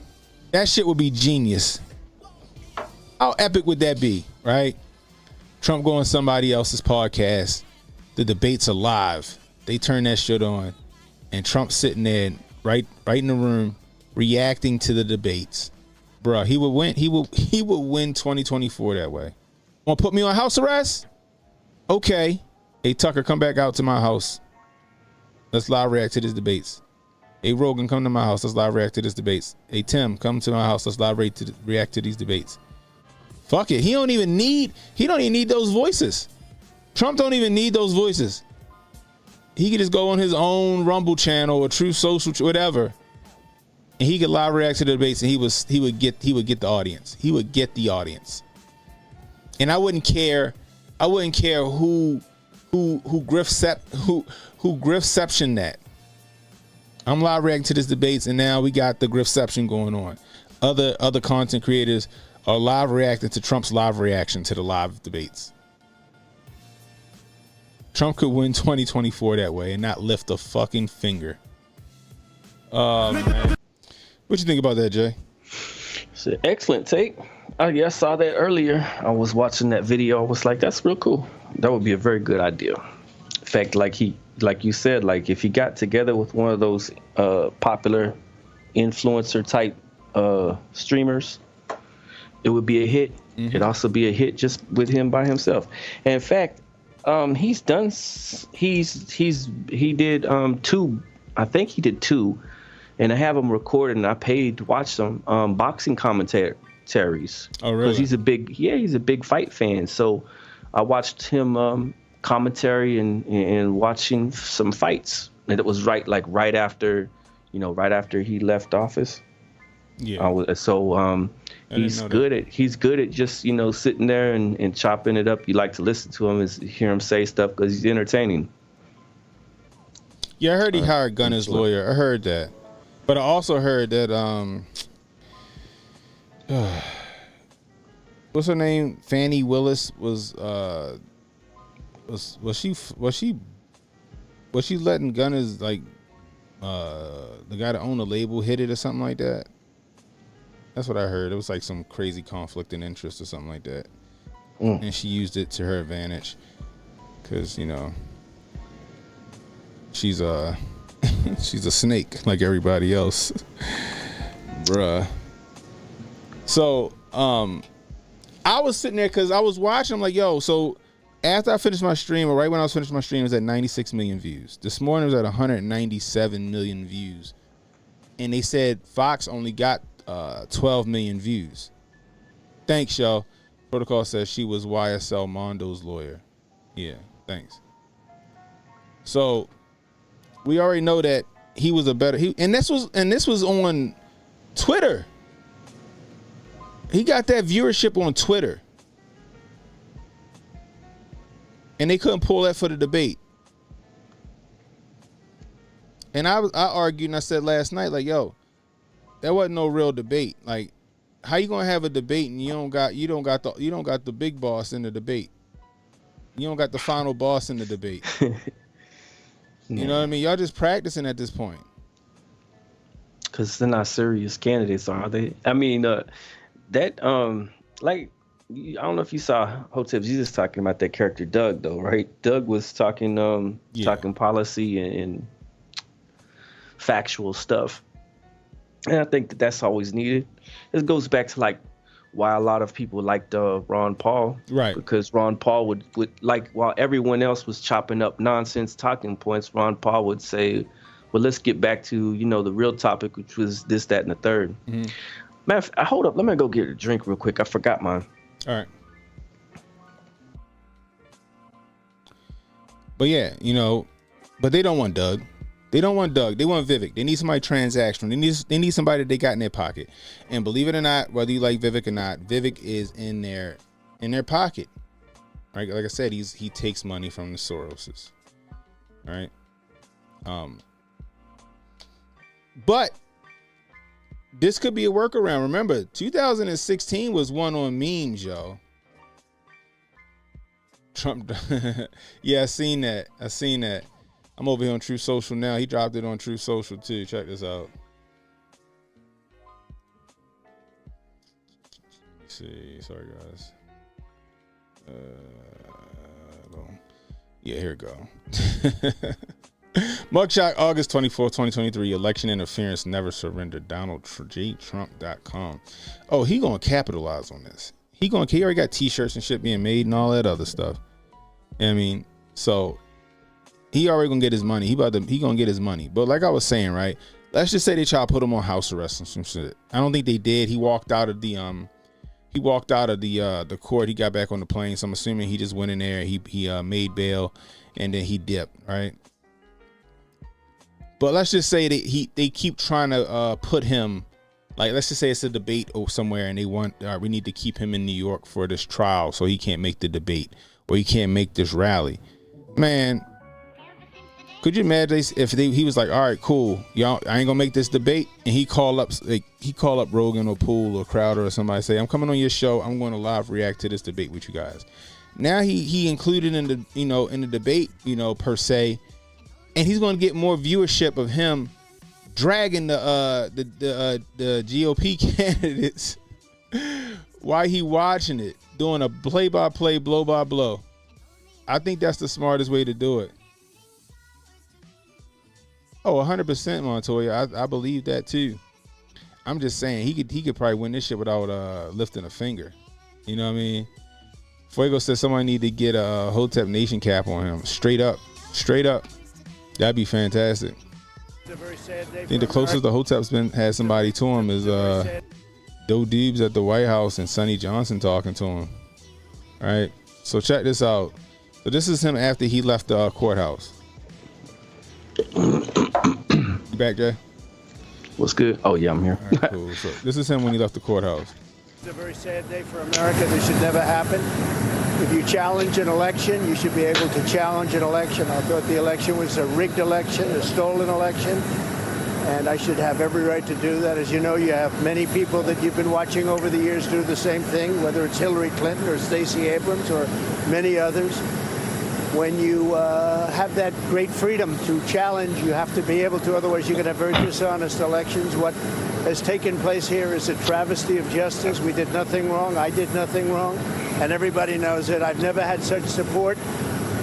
That shit would be genius. How epic would that be, right? Trump go on somebody else's podcast. The debates are live. They turn that shit on, and Trump sitting there right in the room reacting to the debates. Bruh, he would win. He would win 2024 that way. Want to put me on house arrest? Okay. Hey, Tucker, come back out to my house. Let's live react to these debates. Hey, Rogan, come to my house. Let's live react to these debates. Hey, Tim, come to my house. Let's live react to these debates. Fuck it. He don't even need those voices. Trump don't even need those voices. He could just go on his own Rumble channel or Truth Social, whatever, and he could live react to the debates, and he would get the audience. He would get the audience. And I wouldn't care who Griffception that. I'm live reacting to this debates, and now we got the Griffception going on. Other content creators are live reacting to Trump's live reaction to the live debates. Trump could win 2024 that way and not lift a fucking finger. Man. What you think about that, Jay? It's an excellent take. I saw that earlier. I was watching that video. I was like, that's real cool. That would be a very good idea. In fact, like you said, like if he got together with one of those popular influencer type streamers, it would be a hit. Mm-hmm. It'd also be a hit just with him by himself. And in fact, he did two. I think he did two, and I have them recorded, and I paid to watch them. Boxing commentaries. Oh, really? Because he's a big fight fan. So I watched him commentary and watching some fights, and it was right after he left office. Yeah. He's good at just, you know, sitting there and chopping it up. You like to listen to him and hear him say stuff because he's entertaining. Yeah, I heard he hired Gunna's lawyer. I heard that, but I also heard that what's her name? Fannie Willis was she letting Gunna's like the guy that owned the label hit it or something like that? That's what I heard. It was like some crazy conflict in interest or something like that. And she used it to her advantage because, you know, she's a snake like everybody else. Bruh. So, I was sitting there because I was watching. I'm like, yo, so after I finished my stream, or right when I was finishing my stream, it was at 96 million views. This morning it was at 197 million views. And they said Fox only got 12 million views. Thanks, y'all. Protocol says she was YSL Mondo's lawyer. Yeah, thanks. So we already know that he was a better and this was on Twitter. He got that viewership on Twitter. And they couldn't pull that for the debate. And I argued and I said last night, like, yo, that wasn't no real debate. Like, how you gonna have a debate and you don't got the big boss in the debate? You don't got the final boss in the debate. You know what I mean? Y'all just practicing at this point. Because they're not serious candidates, are they? I mean, like, I don't know if you saw Hotep Jesus talking about that character Doug, though, right? Doug was talking talking policy and factual stuff. And I think that's always needed. It goes back to like why a lot of people liked Ron Paul, right? Because Ron Paul would like, while everyone else was chopping up nonsense talking points, Ron Paul would say, "Well, let's get back to, you know, the real topic, which was this, that, and the third." Man, hold up, let me go get a drink real quick. I forgot mine. All right. But yeah, you know, but they don't want Doug. They don't want Doug. They want Vivek. They need somebody transactional. They need somebody that they got in their pocket. And believe it or not, whether you like Vivek or not, Vivek is in their pocket. Right? Like I said, he takes money from the Soroses. Right? But this could be a workaround. Remember, 2016 was one on memes, yo. Trump. Yeah, I seen that. I'm over here on True Social now. He dropped it on True Social too. Check this out. Let's see. Sorry, guys. Yeah, here we go. Mugshot, August 24th, 2023. Election interference never surrendered. DonaldJTrump.com. Oh, he gonna capitalize on this. He already got T-shirts and shit being made and all that other stuff. I mean, so he already gonna get his money. He gonna get his money. But like I was saying, right? Let's just say they try to put him on house arrest and some shit. I don't think they did. He walked out of the court. He got back on the plane. So I'm assuming he just went in there. He made bail and then he dipped, right? But let's just say that they keep trying to put him, like, let's just say it's a debate or somewhere and they want, we need to keep him in New York for this trial so he can't make the debate or he can't make this rally. Man, could you imagine if he was like, all right, cool, y'all, I ain't gonna make this debate, and he call up Rogan or Poole or Crowder or somebody, say, I'm coming on your show, I'm going to live react to this debate with you guys. Now he included in the debate, per se, and he's going to get more viewership of him dragging the GOP candidates while he watching it, doing a play-by-play, blow-by-blow. I think that's the smartest way to do it. Oh, 100%, Montoya. I believe that too. I'm just saying he could probably win this shit without lifting a finger. You know what I mean? Fuego said somebody need to get a Hotep Nation cap on him. Straight up. That'd be fantastic. I think the closest the Hotep's had somebody to him is Doe Deebs at the White House and Sonny Johnson talking to him. All right, so check this out. So this is him after he left the courthouse. You back, Jay? What's good? Oh yeah, I'm here. All right, cool. So this is him when he left the courthouse. It's a very sad day for America. This should never happen. If you challenge an election, you should be able to challenge an election. I thought the election was a rigged election, a stolen election, and I should have every right to do that. As you know, you have many people that you've been watching over the years do the same thing, whether it's Hillary Clinton or Stacey Abrams or many others. When you have that great freedom to challenge, you have to be able to, otherwise you're going to have very dishonest elections. What has taken place here is a travesty of justice. We did nothing wrong. I did nothing wrong. And everybody knows it. I've never had such support.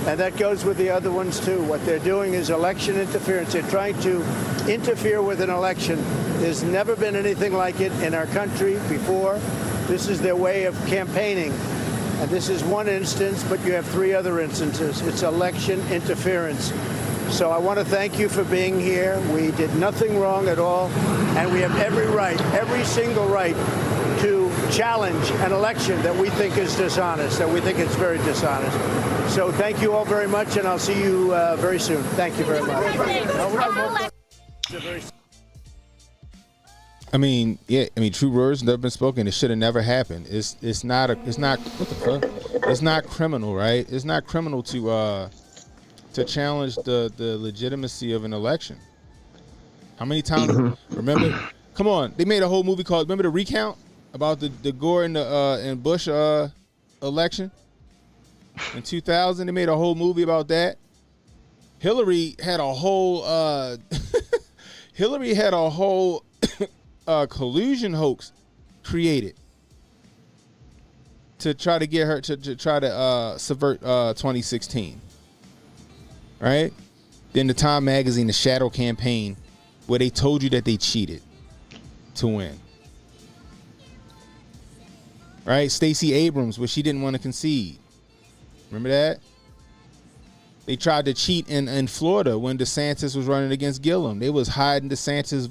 And that goes with the other ones, too. What they're doing is election interference. They're trying to interfere with an election. There's never been anything like it in our country before. This is their way of campaigning. And this is one instance, but you have 3 other instances. It's election interference. So I want to thank you for being here. We did nothing wrong at all. And we have every right, every single right, to challenge an election that we think is dishonest, that we think it's very dishonest. So thank you all very much, and I'll see you very soon. Thank you very much. I mean, yeah. I mean, true words never been spoken. It should have never happened. It's not what the fuck? It's not criminal, right? It's not criminal to challenge the legitimacy of an election. How many times? Remember? Come on, they made a whole movie called. Remember the recount about the Gore and the and Bush election in 2000? They made a whole movie about that. Hillary had a whole. Hillary had a whole. Collusion hoax created to try to get her to try to subvert 2016, right? Then the Time magazine, the shadow campaign, where they told you that they cheated to win, right? Stacey Abrams, where she didn't want to concede. Remember that? They tried to cheat in Florida when DeSantis was running against Gillum. They was hiding DeSantis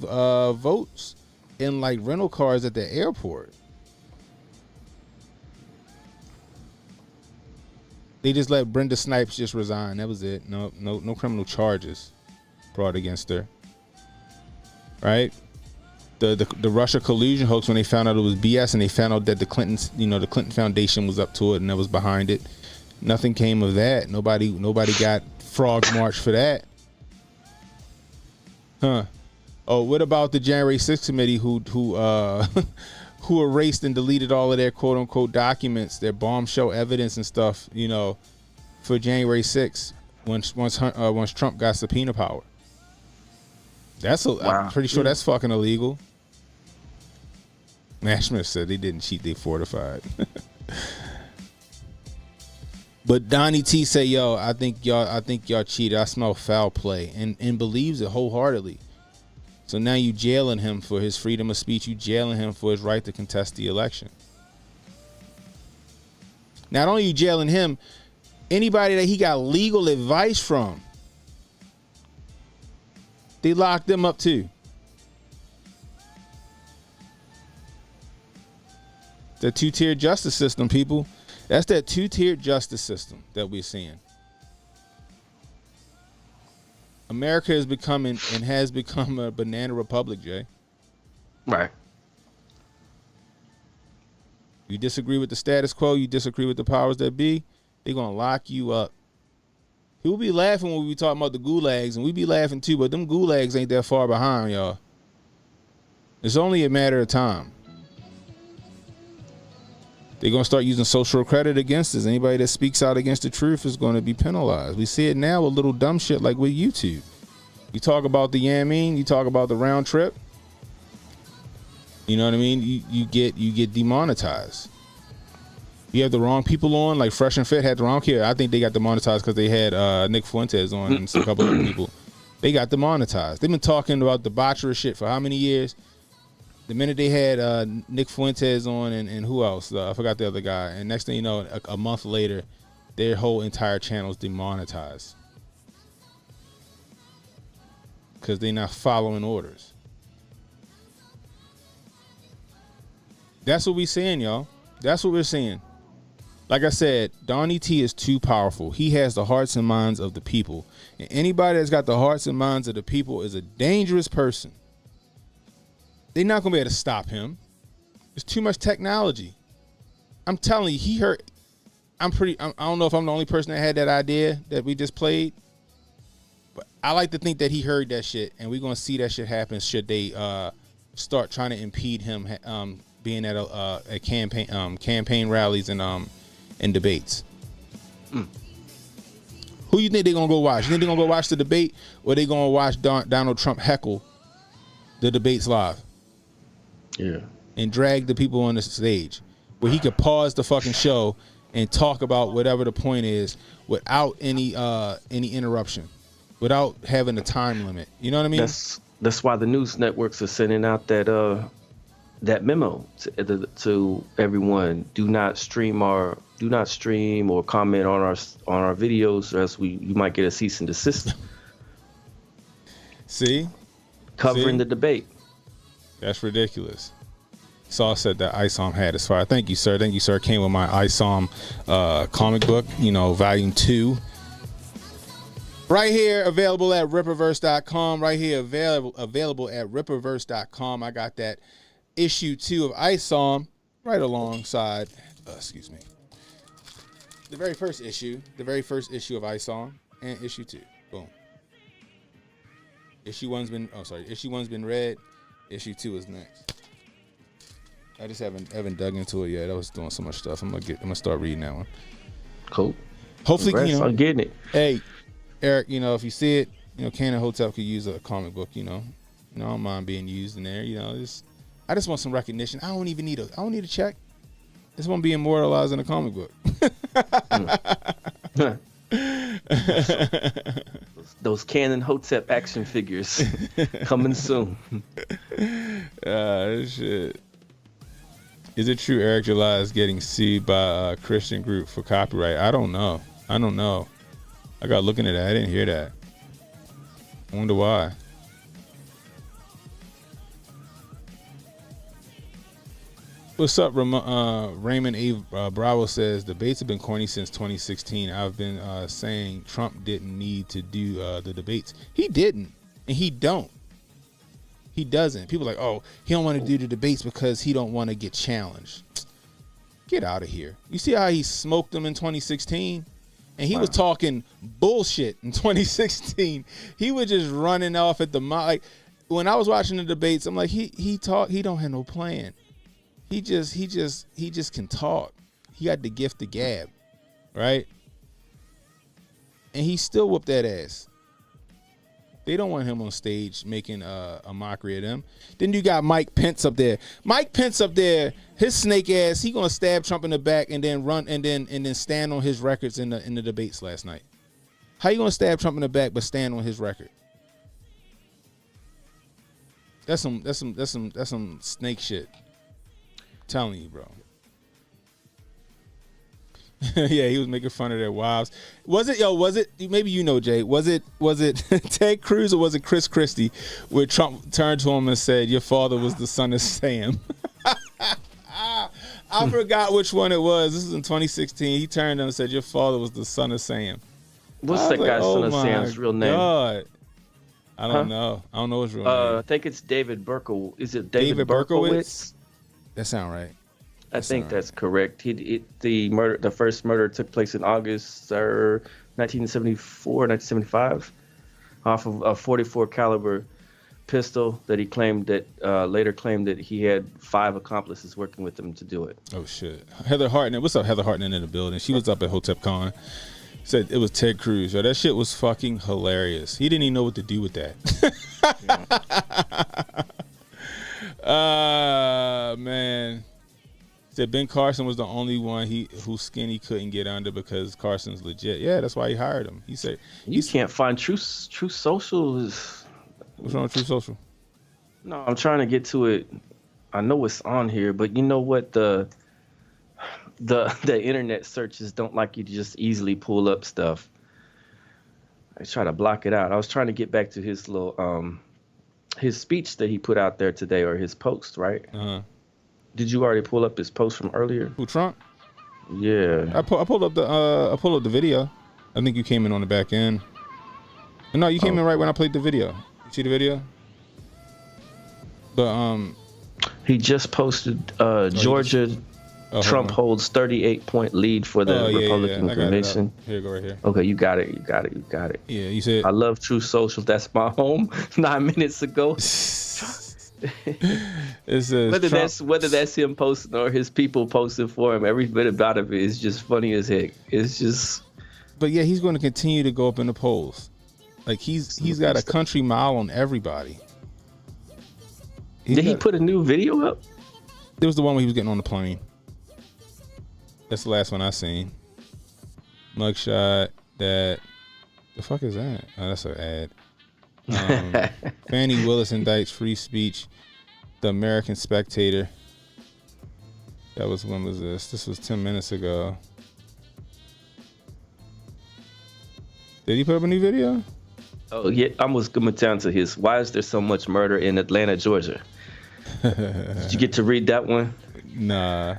votes in like rental cars at the airport. They just let Brenda Snipes just resign. That was it. No criminal charges brought against her. Right? The Russia collusion hoax, when they found out it was BS and they found out that the Clintons, the Clinton Foundation was up to it and that was behind it. Nothing came of that. Nobody got frog march for that. Huh. Oh, what about the January 6th committee who who erased and deleted all of their quote unquote documents, their bombshell evidence and stuff, for January 6th once Trump got subpoena power? Wow. I'm pretty sure that's fucking illegal. Nashman said they didn't cheat, they fortified. But Donnie T say, yo, I think y'all cheated. I smell foul play, and believes it wholeheartedly. So now you jailing him for his freedom of speech. You jailing him for his right to contest the election. Not only you jailing him, anybody that he got legal advice from, they locked them up too. The 2-tier justice system, people. That's that 2-tier justice system that we're seeing. America is becoming and has become a banana republic, Jay. Right. You disagree with the status quo, you disagree with the powers that be, they're going to lock you up. He'll be laughing when we talk about the gulags, and we be laughing too, but them gulags ain't that far behind, y'all. It's only a matter of time. They're going to start using social credit against us. Anybody that speaks out against the truth is going to be penalized. We see it now with little dumb shit like with YouTube. You talk about the you talk about the round trip. You know what I mean? You get demonetized. You have the wrong people on, like Fresh and Fit had the wrong kid. I think they got demonetized because they had Nick Fuentes on and a couple other people. They got demonetized. They've been talking about debaucherous shit for how many years? The minute they had Nick Fuentes on and who else? I forgot the other guy. And next thing you know, a month later, their whole entire channel is demonetized. Because they're not following orders. That's what we're seeing, y'all. That's what we're seeing. Like I said, Donnie T is too powerful. He has the hearts and minds of the people. And anybody that's got the hearts and minds of the people is a dangerous person. They're not going to be able to stop him. There's too much technology. I'm telling you, he heard. I don't know if I'm the only person that had that idea that we just played, but I like to think that he heard that shit, and we're gonna see that shit happen. Should they start trying to impede him being at a campaign rallies and debates? Who you think they're gonna go watch? You think they're gonna go watch the debate, or they gonna watch Donald Trump heckle the debates live? Yeah. And drag the people on the stage where he could pause the fucking show and talk about whatever the point is without any interruption, without having a time limit. You know what I mean? That's why the news networks are sending out that memo to everyone. Do not stream or comment on our videos, or else you might get a cease and desist. See? Covering the debate. That's ridiculous. Saul said that ISOM had as far. Thank you, sir. Thank you, sir. Came with my ISOM comic book, volume 2. Right here, available at ripperverse.com. Right here, available at ripperverse.com. I got that issue 2 of ISOM right alongside, excuse me, the very first issue of ISOM and issue 2. Boom. Issue 1's been read. Issue 2 is next. I just haven't dug into it yet. I was doing so much stuff. I'm gonna start reading that one. Cool. Hopefully, Congrats on getting it. Hey, Eric, if you see it, Canon Hotep could use a comic book. I don't mind being used in there. I just want some recognition. I don't need a check. I just want to be immortalized in a comic book. Those Canon Hotep action figures coming soon. Shit. Is it true Eric July is getting sued by a Christian group for copyright? I don't know. I got looking at that. I didn't hear that. I wonder why. What's up, Raymond A. Bravo says, debates have been corny since 2016. I've been saying Trump didn't need to do the debates. He didn't, and he don't. He doesn't. People are like, oh, he don't want to do the debates because he don't want to get challenged. Get out of here. You see how he smoked them in 2016? And he was talking bullshit in 2016. He was just running off at the mouth. Like, when I was watching the debates, I'm like, he don't have no plan. He just can talk. He got the gift of gab, right? And he still whooped that ass. They don't want him on stage making a mockery of them. Then you got Mike Pence up there. Mike Pence up there, his snake ass, he gonna stab Trump in the back and then run and then stand on his records in the debates last night. How you gonna stab Trump in the back but stand on his record? That's some snake shit. I'm telling you, bro. Yeah, he was making fun of their wives. Was it maybe Jay, was it Ted Cruz or was it Chris Christie where Trump turned to him and said, your father was the son of Sam? I forgot which one it was. This is in 2016. He turned to him and said, your father was the son of Sam. What's that guy's son of Sam's real name? God. I don't know. I don't know his real name. I think it's David Berkowitz. Is it David Berkowitz? That sound right. I think that's correct. The first murder took place in August 1974, 1975, off of a .44 caliber pistol that he later claimed that he had 5 accomplices working with him to do it. Oh shit. Heather Hartnett, what's up? Heather Hartnett in the building. She was up at Hotep Con. Said it was Ted Cruz. Yo, that shit was fucking hilarious. He didn't even know what to do with that. Man. Said Ben Carson was the only one whose skin he couldn't get under because Carson's legit. Yeah, that's why he hired him. He said you can't find True Social is. What's wrong with True Social? No, I'm trying to get to it. I know it's on here, but you know what the internet searches don't like you to just easily pull up stuff. I try to block it out. I was trying to get back to his little his speech that he put out there today, or his post, right? Uh-huh. Did you already pull up his post from earlier? Who, Trump? Yeah. I pulled up the video. I think you came in on the back end. No, you came in right when I played the video. You see the video? But He just posted Georgia. Trump holds 38-point lead for the Republican convention. Here, go right here. Okay, you got it. Yeah, you said. I love True Social. That's my home. 9 minutes ago. It says whether that's him posting or his people posting for him, every bit about it is just funny as heck. It's just. But yeah, he's going to continue to go up in the polls. Like he's got a country mile on everybody. Did he put a new video up? There was the one where he was getting on the plane. That's the last one I seen. Mugshot. That. The fuck is that? Oh, that's an ad. Fannie Willis indicts free speech. The American Spectator. That was, when was this? This was 10 minutes ago. Did he put up a new video? Oh yeah, I was coming down to his. Why is there so much murder in Atlanta, Georgia? Did you get to read that one? Nah.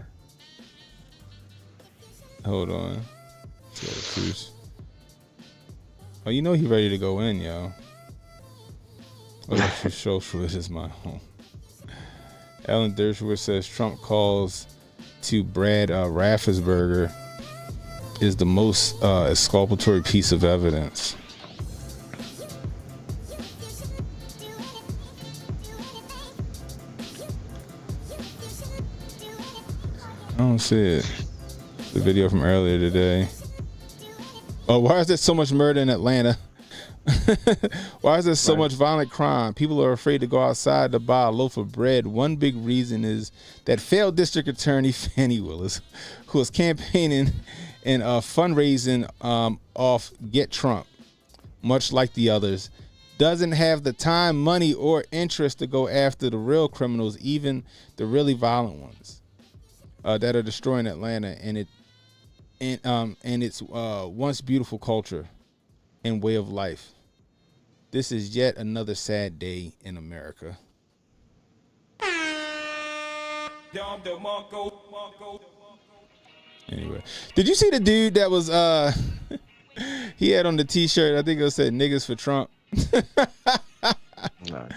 Hold on. Oh, you know he ready to go in, yo. Oh, that's social. It is my home. Alan Dershowitz says Trump calls to Brad Raffensperger is the most exculpatory piece of evidence. I don't see it. The video from earlier today. Oh, why is there so much murder in Atlanta? Why is there so much violent crime? People are afraid to go outside to buy a loaf of bread. One big reason is that failed district attorney Fannie Willis, who was campaigning and fundraising off Get Trump, much like the others, doesn't have the time, money, or interest to go after the real criminals, even the really violent ones that are destroying Atlanta and its once beautiful culture and way of life. This is yet another sad day in America. Anyway, did you see the dude that was he had on the t-shirt, I think it said niggas for Trump? Nice.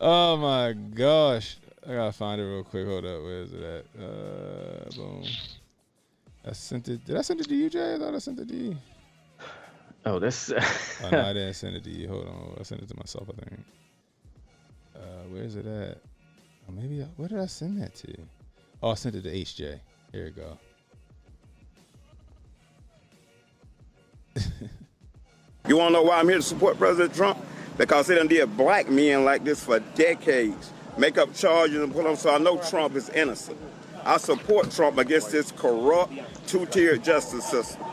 Oh my gosh. I gotta find it real quick. Hold up, where is it at? Boom. I sent it. Did I send it to you, Jay? I thought I sent it to you. Oh, that's. Oh, no, I didn't send it to you. Hold on, I sent it to myself, I think. Where is it at? Oh, maybe. Where did I send that to? Oh, I sent it to HJ. Here we go. You want to know why I'm here to support President Trump? Because they done did black men like this for decades. Make up charges and put them, so I know Trump is innocent. I support Trump against this corrupt, two-tier justice system.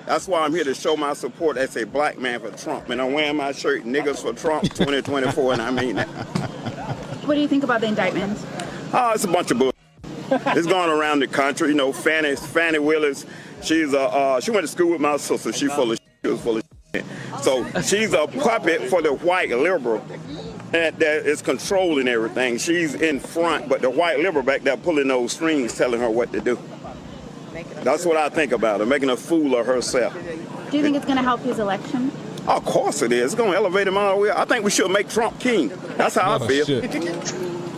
That's why I'm here to show my support as a black man for Trump. And I'm wearing my shirt, niggas for Trump 2024, and I mean that. What do you think about the indictments? Oh, it's a bunch of bull. It's going around the country. You know, Fannie Willis, she went to school with my sister. She was full of shit. So she's a puppet for the white liberal that is controlling everything. She's in front, but the white liberal back there pulling those strings, telling her what to do. That's what I think about her, making a fool of herself. Do you think it's going to help his election? Of course it is. It's going to elevate him all the way. I think we should make Trump king. That's how I feel.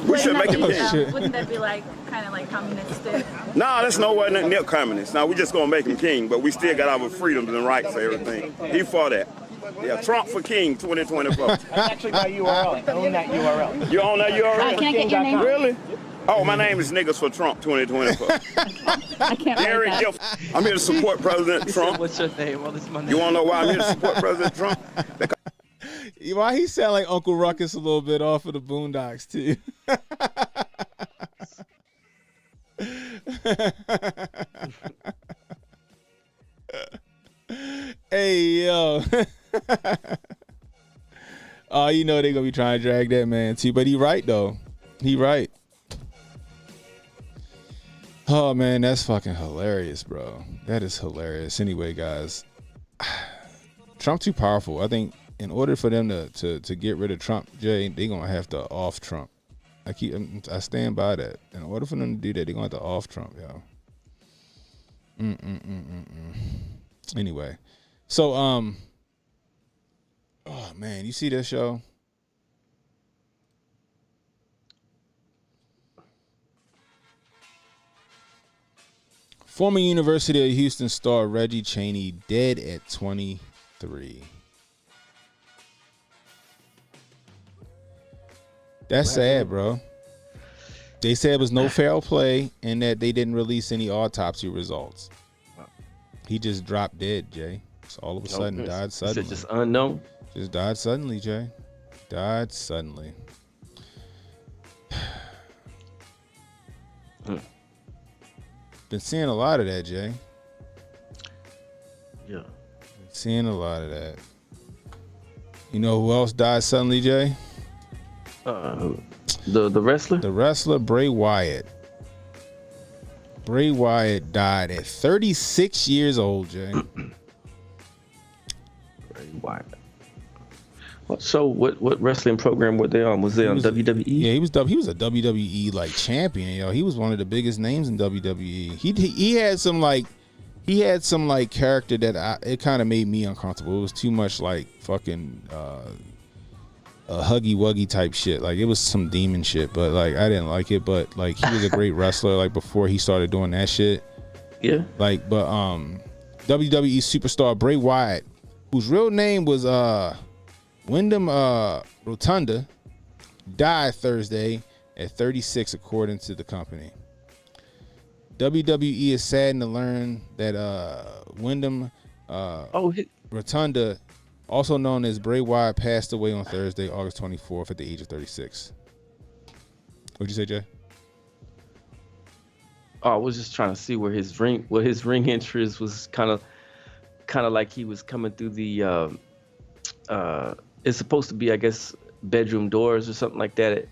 We should make him king. Wouldn't that be kind of like communistic? No, that's nowhere near communist. Now, we're just going to make him king, but we still got our freedoms and rights and everything. He for that. Yeah, Trump for king 2024. That's actually my URL. I own that URL. You own that URL? Can I get your name? Really? Oh, my name is Niggas for Trump 2024. I can't Gary write that. Giff. I'm here to support President Trump. What's your name? Well, this is my name. You want to know why I'm here to support President Trump? Why he sound like Uncle Ruckus a little bit off of the Boondocks too? Hey yo. Oh, you know they gonna be trying to drag that man too, but he right though. He right. Oh man, that's fucking hilarious, bro. That is hilarious. Anyway, guys, Trump too powerful. I think in order for them to get rid of Trump, Jay, they gonna have to off Trump. I stand by that. In order for them to do that, they gonna have to off Trump, yo. Anyway, so oh man, you see this show? Former University of Houston star Reggie Chaney dead at 23. That's sad, bro. They said it was no foul play and that they didn't release any autopsy results. He just dropped dead, Jay. So all of a sudden died suddenly. Is it just unknown? Just died suddenly, Jay. Died suddenly. Been seeing a lot of that, Jay. Yeah. Seeing a lot of that. You know who else died suddenly, Jay? The wrestler? The wrestler Bray Wyatt. Bray Wyatt died at 36 years old, Jay. Bray Wyatt. So what wrestling program were they on? Was they on WWE? Yeah, he was a WWE like champion, yo. He was one of the biggest names in WWE. He had some character that it kind of made me uncomfortable. It was too much like fucking a huggy wuggy type shit. Like it was some demon shit, but like I didn't like it. But like he was a great wrestler. Like before he started doing that shit. Yeah. Like WWE superstar Bray Wyatt, whose real name was Wyndham Rotunda, died Thursday at 36, according to the company. WWE is saddened to learn that Wyndham Rotunda, also known as Bray Wyatt, passed away on Thursday, August 24th, at the age of 36. What'd you say, Jay? Oh, I was just trying to see where his ring entrance was kind of like he was coming through the it's supposed to be, I guess, bedroom doors or something like that.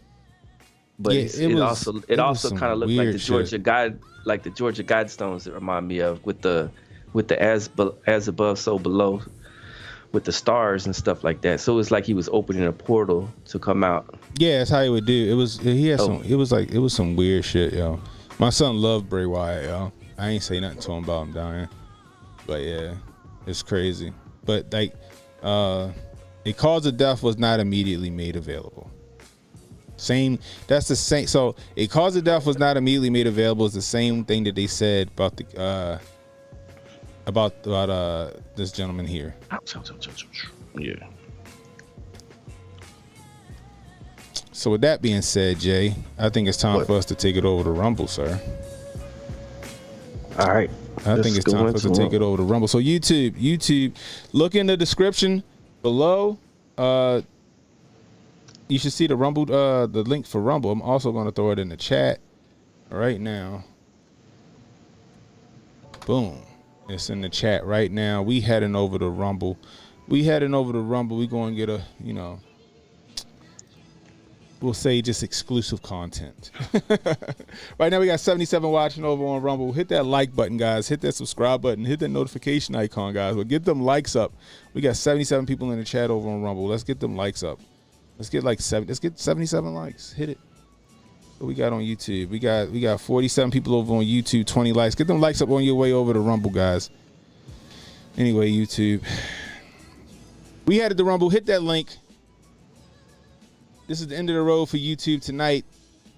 But yeah, it also kind of looked like the Georgia Guidestones that remind me of with the as above so below, with the stars and stuff like that. So it was like he was opening a portal to come out. Yeah, that's how he would do. It was some weird shit, yo. My son loved Bray Wyatt, yo. I ain't say nothing to him about him dying, but yeah, it's crazy. But like, a cause of death was not immediately made available. That's the same. So a cause of death was not immediately made available is the same thing that they said about this gentleman here. Yeah. So with that being said, Jay, I think it's time for us to take it over to Rumble, sir. All right. I think it's time for us to take it over to Rumble. So YouTube, look in the description below. You should see the Rumble, the link for Rumble. I'm also going to throw it in the chat right now. Boom. It's in the chat right now. We heading over to Rumble. We going to get a, we'll say just exclusive content. Right now we got 77 watching over on Rumble. Hit that like button, guys. Hit that subscribe button. Hit that notification icon, guys. We'll get them likes up. We got 77 people in the chat over on Rumble. Let's get them likes up. Let's get 77 likes. Hit it. What we got on YouTube? We got 47 people over on YouTube, 20 likes. Get them likes up on your way over to Rumble, guys. Anyway, YouTube. We headed to Rumble. Hit that link. This is the end of the road for YouTube tonight.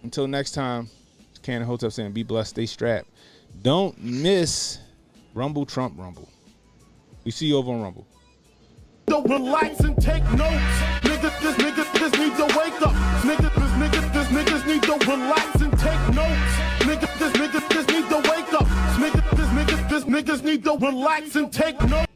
Until next time, it's Cannon Hotep saying be blessed, stay strapped. Don't miss Rumble Trump Rumble. We see you over on Rumble. So relax and take notes. Niggas need to wake up. Niggas need to relax and take notes. Niggas need to wake up. Niggas need to relax and take notes.